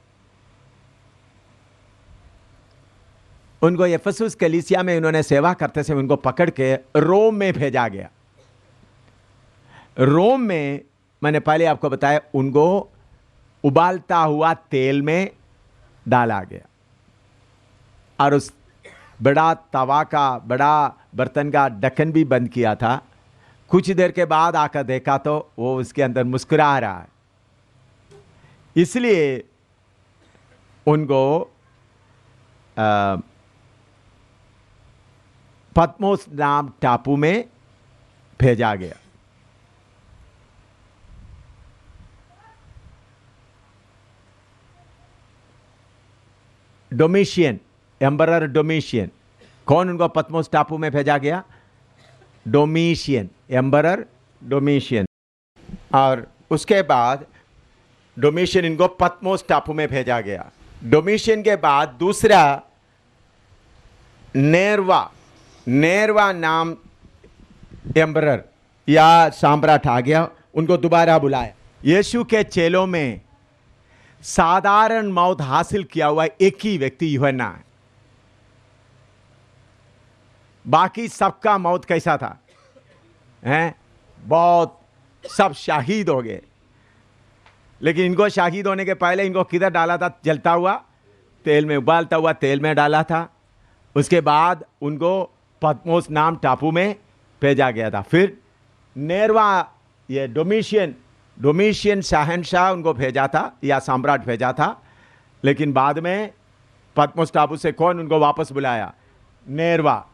उनको इफिसुस कलीसिया में उन्होंने सेवा करते समय उनको पकड़ के रोम में भेजा गया। रोम में मैंने पहले आपको बताया, उनको उबालता हुआ तेल में डाला गया और उस बड़ा तवा का, बड़ा बर्तन का ढक्कन भी बंद किया था। कुछ देर के बाद आकर देखा तो वो उसके अंदर मुस्कुरा रहा है। इसलिए उनको पत्मोस नाम टापू में भेजा गया। डोमिशियन, एम्परर डोमिशियन, कौन उनको पत्मोस टापू में भेजा गया? डोमिशियन, एम्परर डोमिशियन। और उसके बाद डोमिशियन इनको पत्मोस टापू में भेजा गया। डोमिशियन के बाद दूसरा नेरवा नाम एम्परर या सम्राट आ गया, उनको दोबारा बुलाया। यीशु के चेलों में साधारण मौत हासिल किया हुआ एक ही व्यक्ति यूहन्ना है। बाकी सबका मौत कैसा था? हैं? बहुत सब शहीद हो गए। लेकिन इनको शहीद होने के पहले इनको किधर डाला था? जलता हुआ तेल में, उबालता हुआ तेल में डाला था। उसके बाद उनको पत्मोस नाम टापू में भेजा गया था। फिर नेरवा, ये डोमिशियन शहंशाह उनको भेजा था या सम्राट भेजा था। लेकिन बाद में पत्मोस टापू से कौन उनको वापस बुलाया? नेरवा।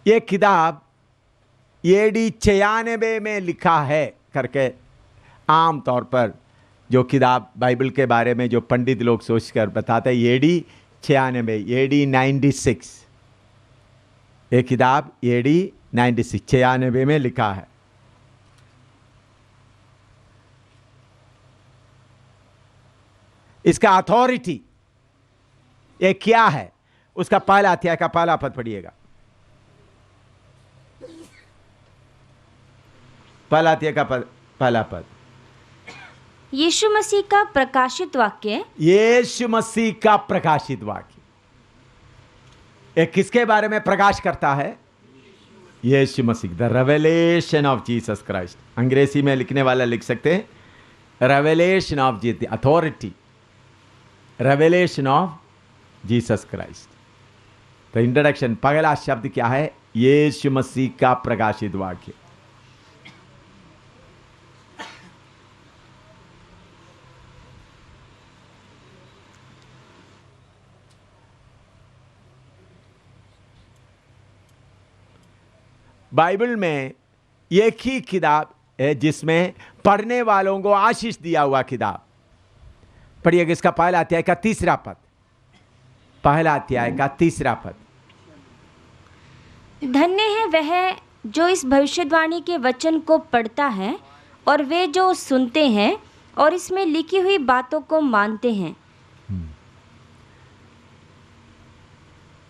ये किताब एडी 96 में लिखा है करके आम तौर पर जो किताब बाइबल के बारे में जो पंडित लोग सोचकर बताते हैं, एडी 96, एडी 96, ये किताब एडी 96 में लिखा है। इसका अथॉरिटी ये क्या है? उसका पहला अध्याय का पहला पद पढ़िएगा। पहला अध्याय का पहला पद। यीशु मसीह का प्रकाशित वाक्य। यीशु मसीह का प्रकाशित वाक्य ये किसके बारे में प्रकाश करता है? यीशु मसीह, the revelation of Jesus Christ. अंग्रेजी में लिखने वाला लिख सकते हैं revelation of Jesus, authority, revelation of Jesus Christ. तो इंट्रोडक्शन, पहला शब्द क्या है? यीशु मसीह का प्रकाशित वाक्य। बाइबल में एक ही किताब है जिसमें पढ़ने वालों को आशीष दिया हुआ किताब। पढ़िएगा इसका पहला अध्याय का तीसरा पद। पहला अध्याय का तीसरा पद। धन्य है वह जो इस भविष्यवाणी के वचन को पढ़ता है और वे जो सुनते हैं और इसमें लिखी हुई बातों को मानते हैं।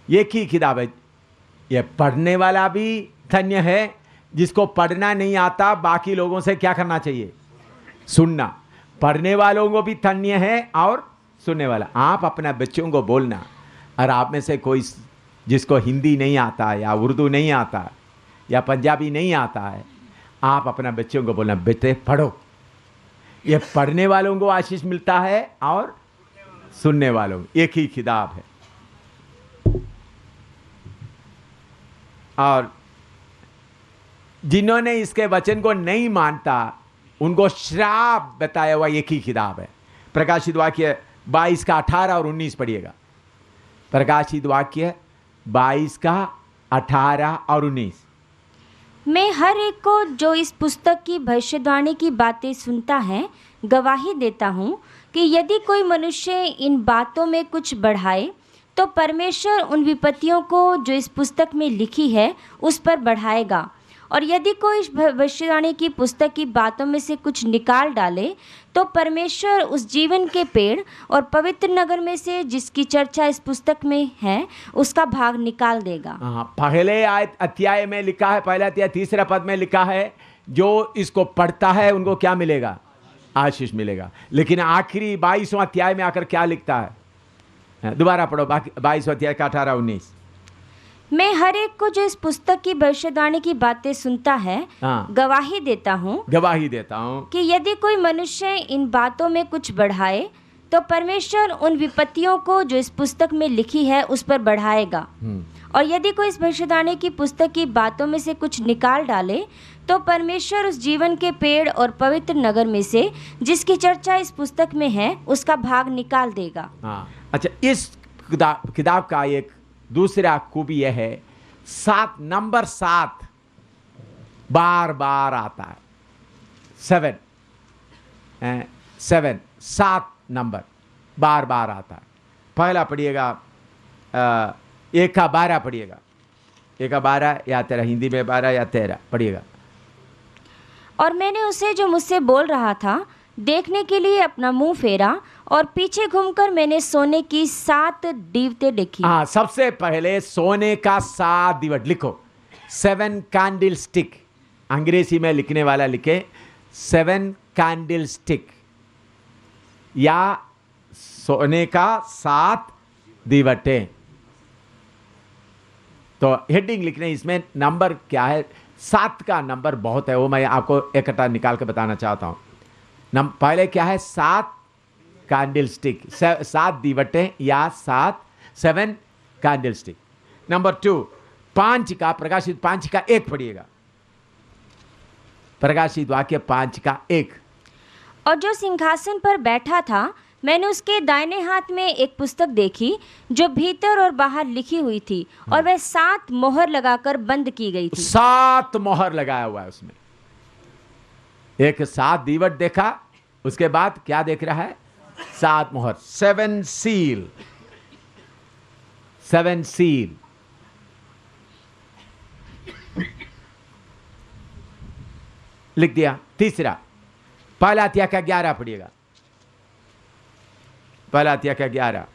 एक ही किताब है। यह पढ़ने वाला भी धन्य है। जिसको पढ़ना नहीं आता, बाकी लोगों से क्या करना चाहिए? सुनना। पढ़ने वालों को भी धन्य है और सुनने वाला। आप अपना बच्चों को बोलना, और आप में से कोई जिसको हिंदी नहीं आता या उर्दू नहीं आता या पंजाबी नहीं आता है, आप अपना बच्चों को बोलना, बेटे पढ़ो। ये पढ़ने वालों को आशीष मिलता है और सुनने वालों को। एक ही किताब है। और जिन्होंने इसके वचन को नहीं मानता उनको श्राप बताया हुआ एक ही किताब है। प्रकाशित वाक्य 22 का 18 और 19 पढ़िएगा। प्रकाशित वाक्य 22 का 18 और 19। मैं हर एक को जो इस पुस्तक की भविष्यवाणी की बातें सुनता है गवाही देता हूँ कि यदि कोई मनुष्य इन बातों में कुछ बढ़ाए तो परमेश्वर उन विपत्तियों को जो इस पुस्तक में लिखी है उस पर बढ़ाएगा, और यदि कोई इस भविष्यवाणी की पुस्तक की बातों में से कुछ निकाल डाले तो परमेश्वर उस जीवन के पेड़ और पवित्र नगर में से जिसकी चर्चा इस पुस्तक में है उसका भाग निकाल देगा। पहले अध्याय में लिखा है, पहला अध्याय तीसरा पद में लिखा है, जो इसको पढ़ता है उनको क्या मिलेगा? आशीष मिलेगा। लेकिन आखिरी 22वां अध्याय में आकर क्या लिखता है? दोबारा पढ़ो, 22वां अध्याय का 18-19। मैं हर एक को जो इस पुस्तक की भविष्यवाणी की बातें सुनता है गवाही देता हूँ कि यदि कोई मनुष्य इन बातों में कुछ बढ़ाए तो परमेश्वर उन विपत्तियों को जो इस पुस्तक में लिखी है उस पर बढ़ाएगा। और यदि कोई इस भविष्यवाणी की पुस्तक की बातों में से कुछ निकाल डाले तो परमेश्वर उस जीवन के पेड़ और पवित्र नगर में से जिसकी चर्चा इस पुस्तक में है उसका भाग निकाल देगा। हाँ, अच्छा, इस किताब का एक दूसरा खूबी यह है, 7 नंबर 7 बार बार आता है। 7 नंबर बार बार आता है। पहला पढ़िएगा 1 का 12 पढ़िएगा, 1 का 12 या 13, हिंदी में 12 या 13 पढ़िएगा। और मैंने उसे जो मुझसे बोल रहा था देखने के लिए अपना मुंह फेरा और पीछे घूमकर मैंने सोने की 7 दीवटें देखी। हाँ, सबसे पहले सोने का 7 दीवट लिखो, 7 कैंडल स्टिक। अंग्रेजी में लिखने वाला लिखे 7 कैंडल स्टिक या सोने का 7 दीवटें। तो हेडिंग लिखने, इसमें नंबर क्या है, 7 का नंबर बहुत है, वो मैं आपको इकट्ठा निकाल के बताना चाहता हूं। पहले क्या है, 7 कैंडल स्टिक, 7 दीवटें या 7 कैंडल स्टिक। नंबर 2, 5 का, प्रकाशित 5 का 1 पढ़िएगा, प्रकाशित वाक्य 5 का 1। और जो सिंहासन पर बैठा था मैंने उसके दाहिने हाथ में एक पुस्तक देखी जो भीतर और बाहर लिखी हुई थी और वह 7 मोहर लगाकर बंद की गई थी। 7 मोहर लगाया हुआ है उसमें। एक 7 दीवट देखा, उसके बाद क्या देख रहा है, 7 मोहर, 7 सील, 7 सील। लिख दिया। तीसरा, पहला अध्याय का 11 पढ़िएगा, पहला अध्याय का 11।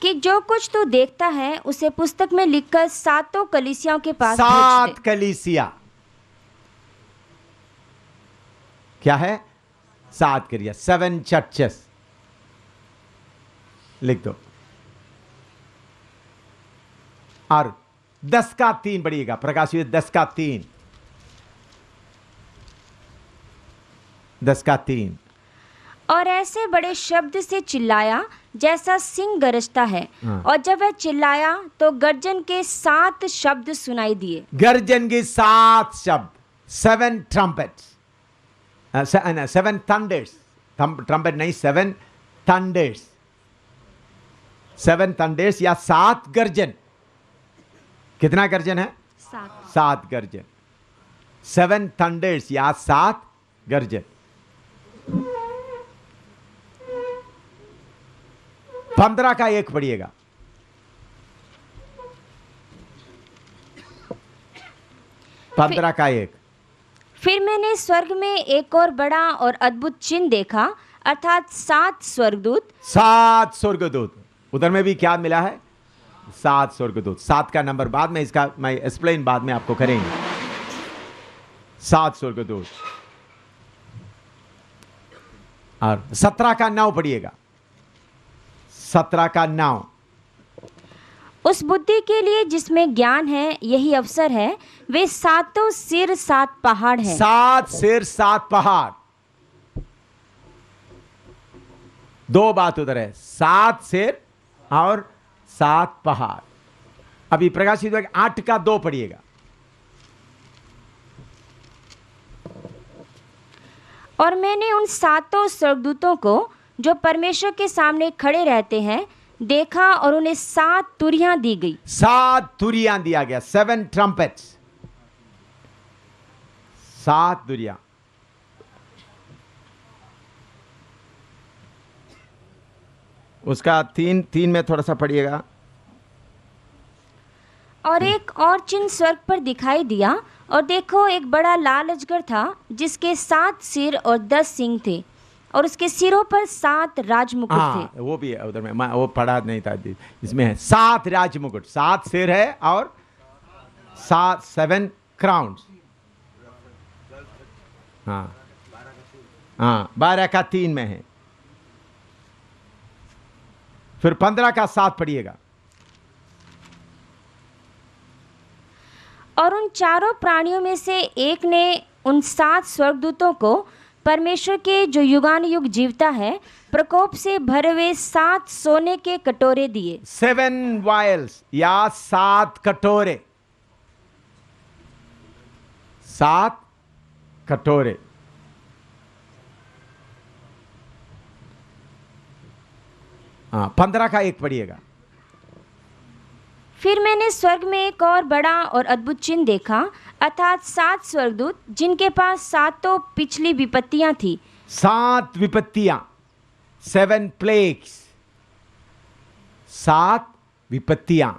कि जो कुछ तू देखता है उसे पुस्तक में लिखकर 7 कलीसियाओं के पास 7 कलीसिया क्या है, 7 कलिसिया, 7 चर्चेस लिख दो। और 10 का 3 पढ़िएगा, प्रकाशित 10 का 3, 10 का 3। और ऐसे बड़े शब्द से चिल्लाया जैसा सिंह गरजता है। और जब वह चिल्लाया तो गर्जन के 7 शब्द सुनाई दिए। गर्जन के 7 शब्द, 7 ट्रम्पेट्स, 7 थंडर्स, ट्रम्पेट नहीं, 7 थंडर्स, 7 थंडर्स या 7 गर्जन। कितना गर्जन है, 7 गर्जन, 7 थंडर्स या 7 गर्जन। 15 का 1 पढ़िएगा, 15 का 1। फिर मैंने स्वर्ग में एक और बड़ा और अद्भुत चिन्ह देखा, अर्थात 7 स्वर्गदूत। 7 स्वर्गदूत, उधर में भी क्या मिला है, 7 स्वर्गदूत। 7 का नंबर बाद में, इसका मैं एक्सप्लेन बाद में आपको करेंगे। 7 स्वर्गदूत। और 17 का 9 पढ़िएगा, 17 का 9। उस बुद्धि के लिए जिसमें ज्ञान है यही अवसर है, वे 7 सिर 7 पहाड़ हैं। 7 सिर 7 पहाड़। 2 बात उधर है, 7 सिर और 7 पहाड़। अभी प्रकाशित 8 का 2 पढ़िएगा। और मैंने उन 7 स्वर्गदूतों को जो परमेश्वर के सामने खड़े रहते हैं देखा और उन्हें 7 तुरियां दी गई। 7 तुरियां दिया गया, 7 ट्रम्पेट्स, 7 तुरियां। उसका 3 में थोड़ा सा पढ़िएगा। और एक और चिन्ह स्वर्ग पर दिखाई दिया, और देखो एक बड़ा लाल अजगर था जिसके 7 सिर और 10 सींग थे, और उसके सिरों पर 7 राजमुकुट थे। वो भी है उधर में, मैं वो पढ़ा नहीं था, इसमें है 7 राजमुकुट, 7 सिर है और 7 क्राउन्स। हाँ हाँ, 12 का 3 में है। फिर 15 का 7 पढ़िएगा। और उन चारों प्राणियों में से एक ने उन 7 स्वर्गदूतों को परमेश्वर के जो युगानुयुग जीवता है प्रकोप से भरे हुए 7 सोने के कटोरे दिए। 7 वायल्स या 7 कटोरे, 7 कटोरे। हाँ, 15 का एक पढ़िएगा। फिर मैंने स्वर्ग में एक और बड़ा और अद्भुत चिन्ह देखा, अर्थात 7 स्वर्गदूत जिनके पास 7 पिछली विपत्तियां थी। 7 विपत्तियां, 7 प्लेग्स, 7 विपत्तियां।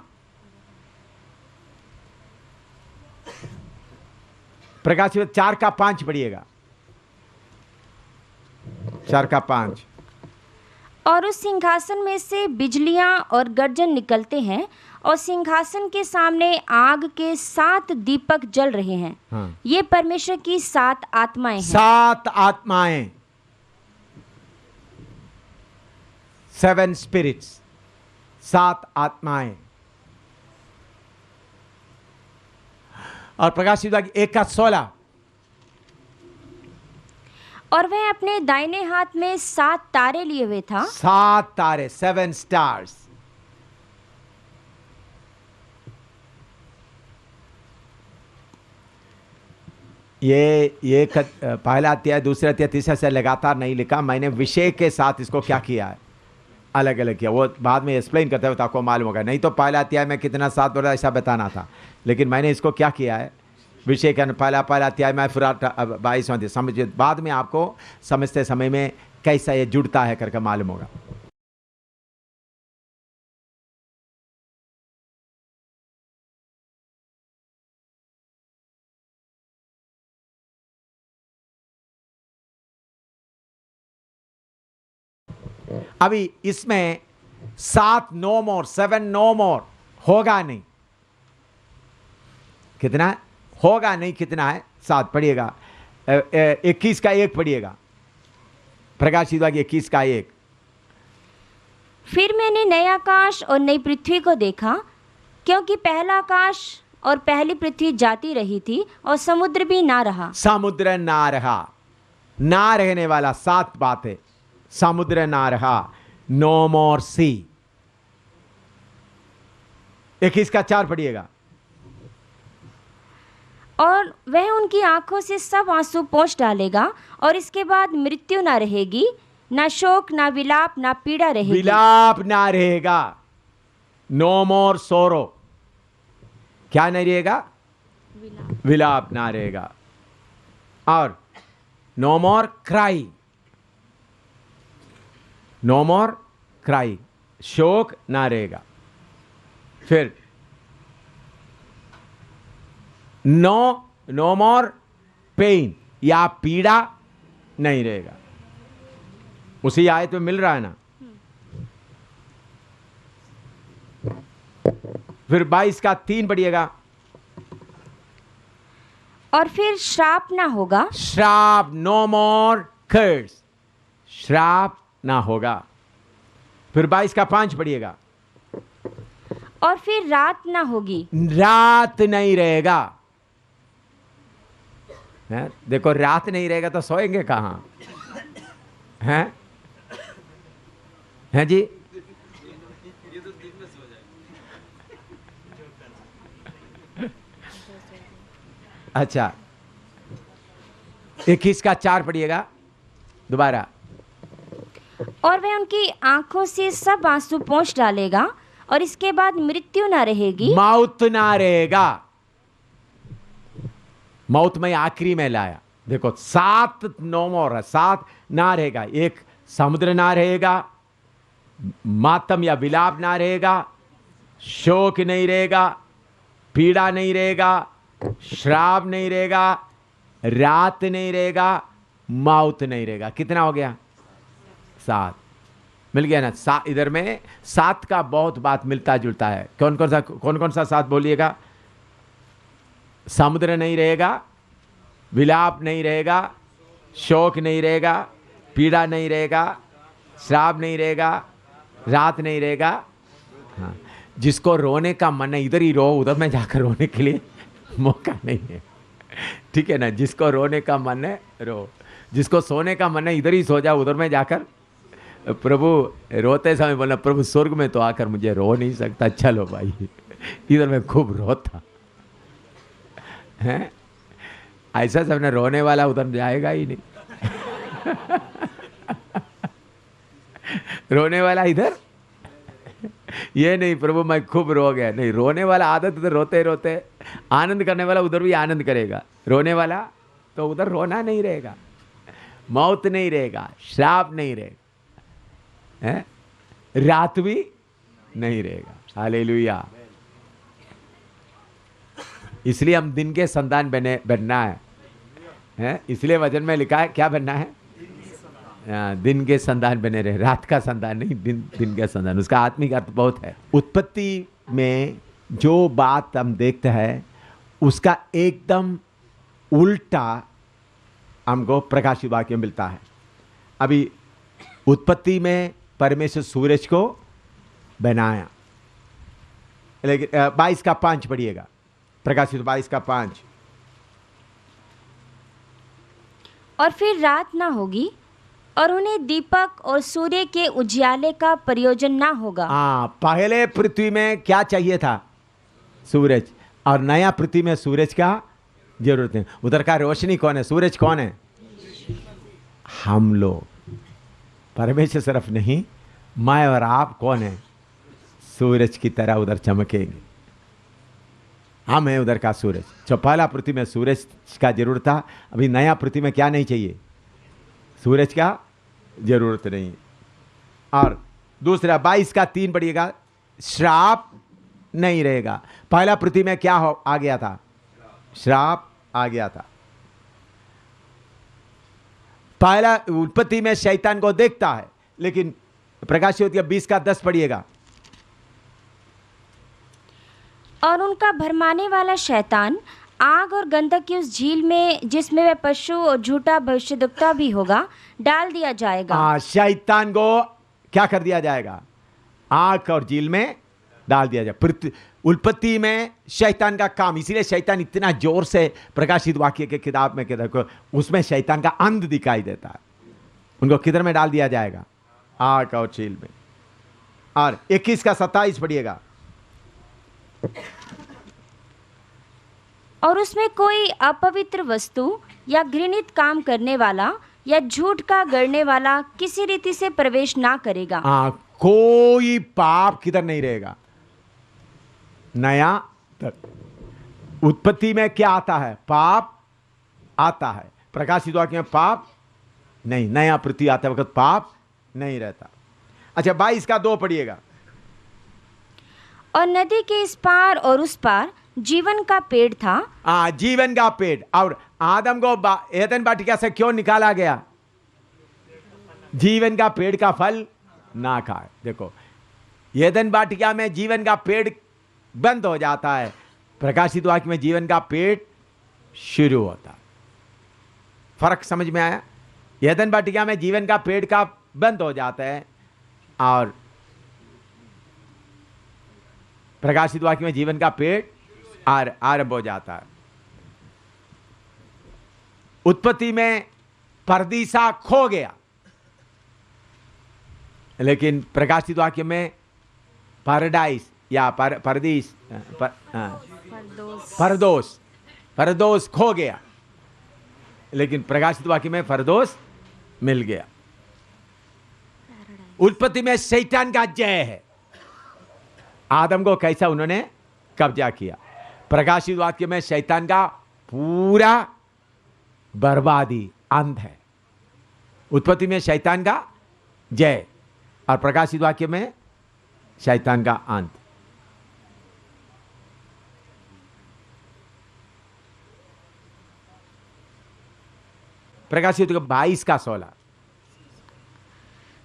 प्रकाशित 4 का 5 पढ़िएगा, 4 का 5। और उस सिंहासन में से बिजलियां और गर्जन निकलते हैं और सिंहासन के सामने आग के 7 दीपक जल रहे हैं। हाँ। ये परमेश्वर की 7 आत्माएं हैं। 7 आत्माएं, 7 स्पिरिट्स, 7 आत्माएं। और प्रकाशित 1 का 16। और वह अपने दाहिने हाथ में 7 तारे लिए हुए था। 7 तारे, 7 स्टार्स। ये पहला अध्याय, दूसरा अध्याय, तीसरा से लगातार नहीं लिखा मैंने, विषय के साथ इसको क्या किया है, अलग अलग किया। वो बाद में एक्सप्लेन करते हुए तो आपको मालूम होगा। नहीं तो पहला अध्याय में कितना 7 बोला ऐसा बताना था, लेकिन मैंने इसको क्या किया है, विषय का पहला अध्याय में फिर 22वां समझ, बाद में आपको समझते समय में कैसा ये जुड़ता है करके मालूम होगा। अभी इसमें 7 नो मोर, 7 नो मोर होगा नहीं। कितना होगा नहीं, कितना है 7 पढ़िएगा। 21 का 1 पढ़िएगा, प्रकाशित वाक्य 21 का 1। फिर मैंने नए आकाश और नई पृथ्वी को देखा, क्योंकि पहला आकाश और पहली पृथ्वी जाती रही थी और समुद्र भी ना रहा। समुद्र ना रहा, ना रहने वाला 7 बातें। समुद्र ना रहा, नो मोर सी। 21 का 4 पढ़िएगा। और वह उनकी आंखों से सब आंसू पोंछ डालेगा, और इसके बाद मृत्यु ना रहेगी, ना शोक, ना विलाप, ना पीड़ा रहेगी। विलाप ना रहेगा, नो मोर सोरो। क्या नहीं रहेगा? विलाप ना रहेगा। और नो मोर क्राई, नो मोर क्राई, शोक ना रहेगा। फिर नो मोर पेन या पीड़ा नहीं रहेगा। उसी आयत में मिल रहा है ना। फिर 22 का 3 पढ़िएगा। और फिर श्राप ना होगा। श्राप, नो मोर कर्स, श्राप ना होगा। फिर 22 का 5 पढ़िएगा। और फिर रात ना होगी। रात नहीं रहेगा। है? देखो, रात नहीं रहेगा तो सोएंगे कहां? हैं? हैं जी? अच्छा, 21 का 4 पढ़िएगा दोबारा। और वह उनकी आंखों से सब आंसू पोंछ डालेगा, और इसके बाद मृत्यु ना रहेगी। मौत ना रहेगा। मौत में आखिरी में लाया। देखो, 7 नो मोर है, 7 ना रहेगा। एक, समुद्र ना रहेगा, मातम या विलाप ना रहेगा, शोक नहीं रहेगा, पीड़ा नहीं रहेगा, श्राप नहीं रहेगा, रात नहीं रहेगा, मौत नहीं रहेगा। कितना हो गया? 7 मिल गया ना। इधर में 7 का बहुत बात मिलता जुलता है। कौन कौन सा 7 बोलिएगा? समुद्र नहीं रहेगा, विलाप नहीं रहेगा, शोक नहीं रहेगा, पीड़ा नहीं रहेगा, श्राप नहीं रहेगा, रात नहीं रहेगा। हाँ, जिसको रोने का मन है इधर ही रो, उधर में जाकर रोने के लिए मौका नहीं है। ठीक है ना। जिसको रोने का मन है रो, जिसको सोने का मन है इधर ही सो जाओ, उधर में जाकर प्रभु रोते समय बोलना, प्रभु स्वर्ग में तो आकर मुझे रो नहीं सकता, चलो भाई इधर में खूब रोता है। ऐसा सबने रोने वाला उधर जाएगा ही नहीं रोने वाला इधर ये नहीं, प्रभु मैं खूब रो गया, नहीं। रोने वाला आदत उधर रोते रोते, आनंद करने वाला उधर भी आनंद करेगा, रोने वाला तो उधर रोना नहीं रहेगा, मौत नहीं रहेगा, श्राप नहीं रहेगा, है? रात भी नहीं रहेगा। हालेलुया। इसलिए हम दिन के संतान बनना है? इसलिए वचन में लिखा है क्या बनना है? दिन के संतान बने रहे, रात का संतान नहीं, दिन के संतान। उसका आत्मिक अर्थ बहुत है। उत्पत्ति में जो बात हम देखते हैं उसका एकदम उल्टा हमको प्रकाशित वाक्य मिलता है। अभी उत्पत्ति में परमेश्वर सूरज को बनाया, लेकिन 22 का 5 पढ़िएगा, प्रकाशित 22 का 5। और फिर रात ना होगी और उन्हें दीपक और सूर्य के उजियाले का प्रयोजन ना होगा। पहले पृथ्वी में क्या चाहिए था? सूरज। और नया पृथ्वी में सूरज का जरूरत है। उधर का रोशनी कौन है? सूरज कौन है? हम लोग। परमेश्वर सिर्फ नहीं, मैं और आप कौन है? सूरज की तरह उधर चमकेंगे। हम हैं उधर का सूरज। जो पहला पृथ्वी में सूरज का जरूरत था, अभी नया पृथ्वी में क्या नहीं चाहिए? सूरज का जरूरत नहीं। और दूसरा 22 का 3 पढ़िएगा, श्राप नहीं रहेगा। पहला पृथ्वी में क्या आ गया था? श्राप आ गया था। पहला उत्पत्ति में शैतान को देखता है, लेकिन प्रकाशित 20 का 10 पढ़िएगा। और उनका भरमाने वाला शैतान आग और गंधक की उस झील में, जिसमें वह पशु और झूठा भविष्यद्वक्ता भी होगा, डाल दिया जाएगा। शैतान को क्या कर दिया जाएगा? आग और झील में डाल दिया जाएगा। उत्पत्ति में शैतान का काम, इसीलिए शैतान इतना जोर से प्रकाशित वाक्य के किताब में देखो, उसमें शैतान का अंध दिखाई देता है। उनको किधर में डाल दिया जाएगा? आग और झील में। और 21 का 27 पढ़िएगा। और उसमें कोई अपवित्र वस्तु या घृणित काम करने वाला या झूठ का गढ़ने वाला किसी रीति से प्रवेश ना करेगा। कोई पाप किधर नहीं रहेगा। नया तक उत्पत्ति में क्या आता है? पाप आता है। प्रकाशित वाक्य में पाप नहीं। नया पृथ्वी आते वक्त पाप नहीं रहता। अच्छा 22 का 2 पढ़िएगा। और नदी के इस पार और उस पार जीवन का पेड़ था। जीवन का पेड़। और आदम को एदन वाटिका से क्यों निकाला गया? जीवन का पेड़ का फल ना खाए। देखो, एदन वाटिका में जीवन का पेड़ बंद हो जाता है, प्रकाशित वाक्य में जीवन का पेड़ शुरू होता है। फर्क समझ में आया? एदन वाटिका में जीवन का पेड़ का बंद हो जाता है और प्रकाशित वाक्य में जीवन का पेड़ आरंभ हो जाता है। उत्पत्ति में परदीसा खो गया, लेकिन प्रकाशित वाक्य में पैराडाइज या परदीस फरदोस खो गया, लेकिन प्रकाशित वाक्य में फरदोस मिल गया। उत्पत्ति में शैतान का जय है। आदम को कैसा उन्होंने कब्जा किया। प्रकाशित वाक्य में शैतान का पूरा बर्बादी अंत है। उत्पत्ति में शैतान का जय और प्रकाशित वाक्य में शैतान का अंत। प्रकाशित 22 का 16।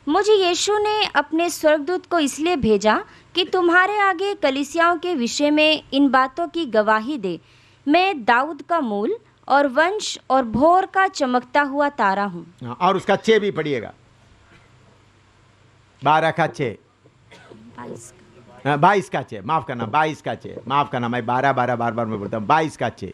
मुझे यीशु ने अपने स्वर्गदूत को इसलिए भेजा कि तुम्हारे आगे कलीसियाओं के विषय में इन बातों की गवाही दे। मैं दाऊद का मूल और वंश और भोर का चमकता हुआ तारा हूँ। और उसका 6 भी पढ़िएगा। 12 का 6, 22 का 6, माफ करना, 22 का 6, माफ करना, मैं 12 बार बार मैं बोलता हूँ। 22 का 6।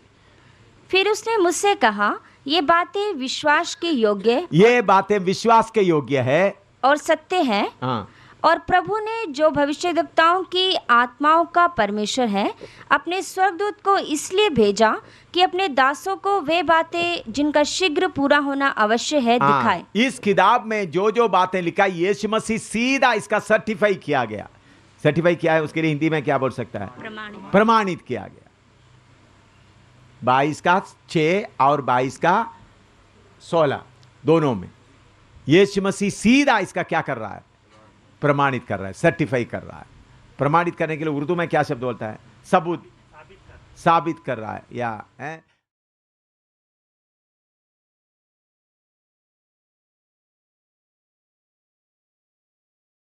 फिर उसने मुझसे कहा, ये बातें विश्वास के योग्य ये बातें विश्वास के योग्य है और सत्य है। हाँ, और प्रभु ने जो भविष्यद्वक्ताओं की आत्माओं का परमेश्वर है अपने स्वर्गदूत को इसलिए भेजा कि अपने दासों को वे बातें जिनका शीघ्र पूरा होना अवश्य है हाँ, दिखाए। इस किताब में जो जो बातें लिखा यीशु मसीह सीधा इसका सर्टिफाई किया गया। सर्टिफाई किया है, उसके लिए हिंदी में क्या बोल सकता है? प्रमाणित किया गया। 22 का 6 और 22 का 16 दोनों में यीशु मसीह सीधा इसका क्या कर रहा है? प्रमाणित कर रहा है, सर्टिफाई कर रहा है। प्रमाणित करने के लिए उर्दू में क्या शब्द बोलता है? सबूत, साबित कर रहा है या है